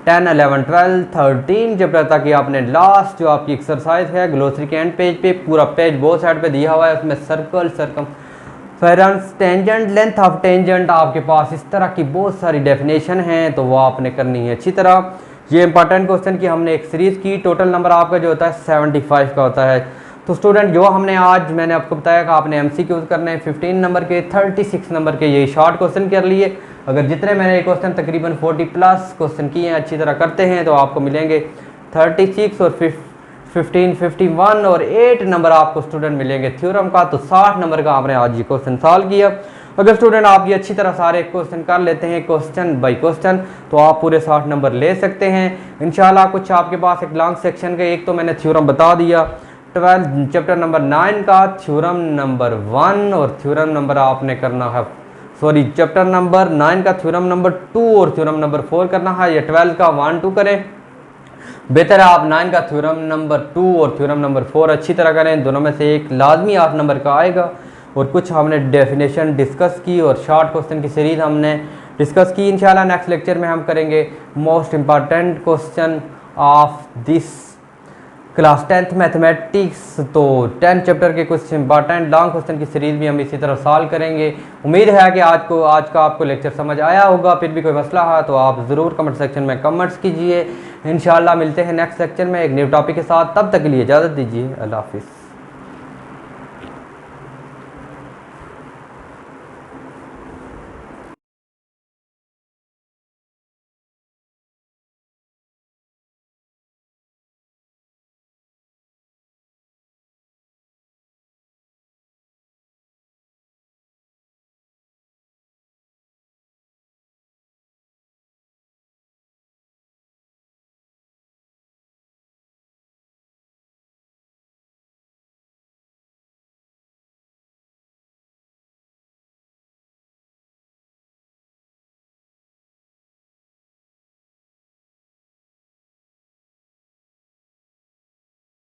10 11 12 13 चैप्टर तक की आपने लास्ट जो आपकी एक्सरसाइज है ग्लोसरी के एंड पेज पे पूरा पेज बोथ साइड पे दिया हुआ है, उसमें circle circumference tangent length of tangent आपके पास इस तरह की बहुत सारी डेफिनेशन हैं तो वो आपने करनी है अच्छी तरह। ये इंपॉर्टेंट क्वेश्चन की हमने एक सीरीज़ की, टोटल नंबर आपका जो होता है 75 का होता है। तो स्टूडेंट जो हमने आज मैंने आपको बताया कि आपने MCQs करने हैं 15 नंबर के 36 नंबर के ये शॉर्ट क्वेश्चन कर लिए। अगर जितने मैंने ये क्वेश्चन तकरीबन 40 प्लस क्वेश्चन किए हैं अच्छी तरह करते हैं तो आपको मिलेंगे 36 और 15 51 और 8 नंबर आपको स्टूडेंट मिलेंगे थ्योरम का। तो 60 नंबर का आपने आज ये क्वेश्चन सॉल्व किया। अगर स्टूडेंट आप ये अच्छी तरह सारे क्वेश्चन कर लेते हैं क्वेश्चन बाय क्वेश्चन तो आप पूरे 60 नंबर ले सकते हैं इंशाल्लाह। कुछ आपके पास एक लॉन्ग सेक्शन के एक तो मैंने थ्योरम बता दिया 12 चैप्टर नंबर 9 का थ्योरम नंबर 1 और थ्योरम नंबर आपने करना है सॉरी चैप्टर नंबर 9 का थ्योरम नंबर 2 और थ्योरम नंबर 4 करना है। या 12 का 1 2 करें, बेहतर है आप 9 का थ्योरम नंबर 2 और थ्योरम नंबर 4 अच्छी तरह करें। दोनों में से एक लाजमी 8 नंबर का आएगा। और कुछ हमने डेफिनेशन डिस्कस की और शॉर्ट क्वेश्चन की सीरीज हमने डिस्कस की। इंशाल्लाह नेक्स्ट लेक्चर में हम करेंगे most important question of this class 10th mathematics. तो 10 चैप्टर के कुछ इंपॉर्टेंट लॉन्ग क्वेश्चन की सीरीज भी हम इसी तरह सॉल्व करेंगे। उम्मीद है कि आज का आपको लेक्चर समझ आया होगा। फिर भी कोई मसला है तो आप ज़रूर कमेंट सेक्शन में कमेंट्स कीजिए। इंशाल्लाह मिलते हैं नेक्स्ट लेक्चर में एक न्यू टॉपिक के साथ। तब तक के लिए इजाज़त दीजिए, अल्लाह हाफिज़।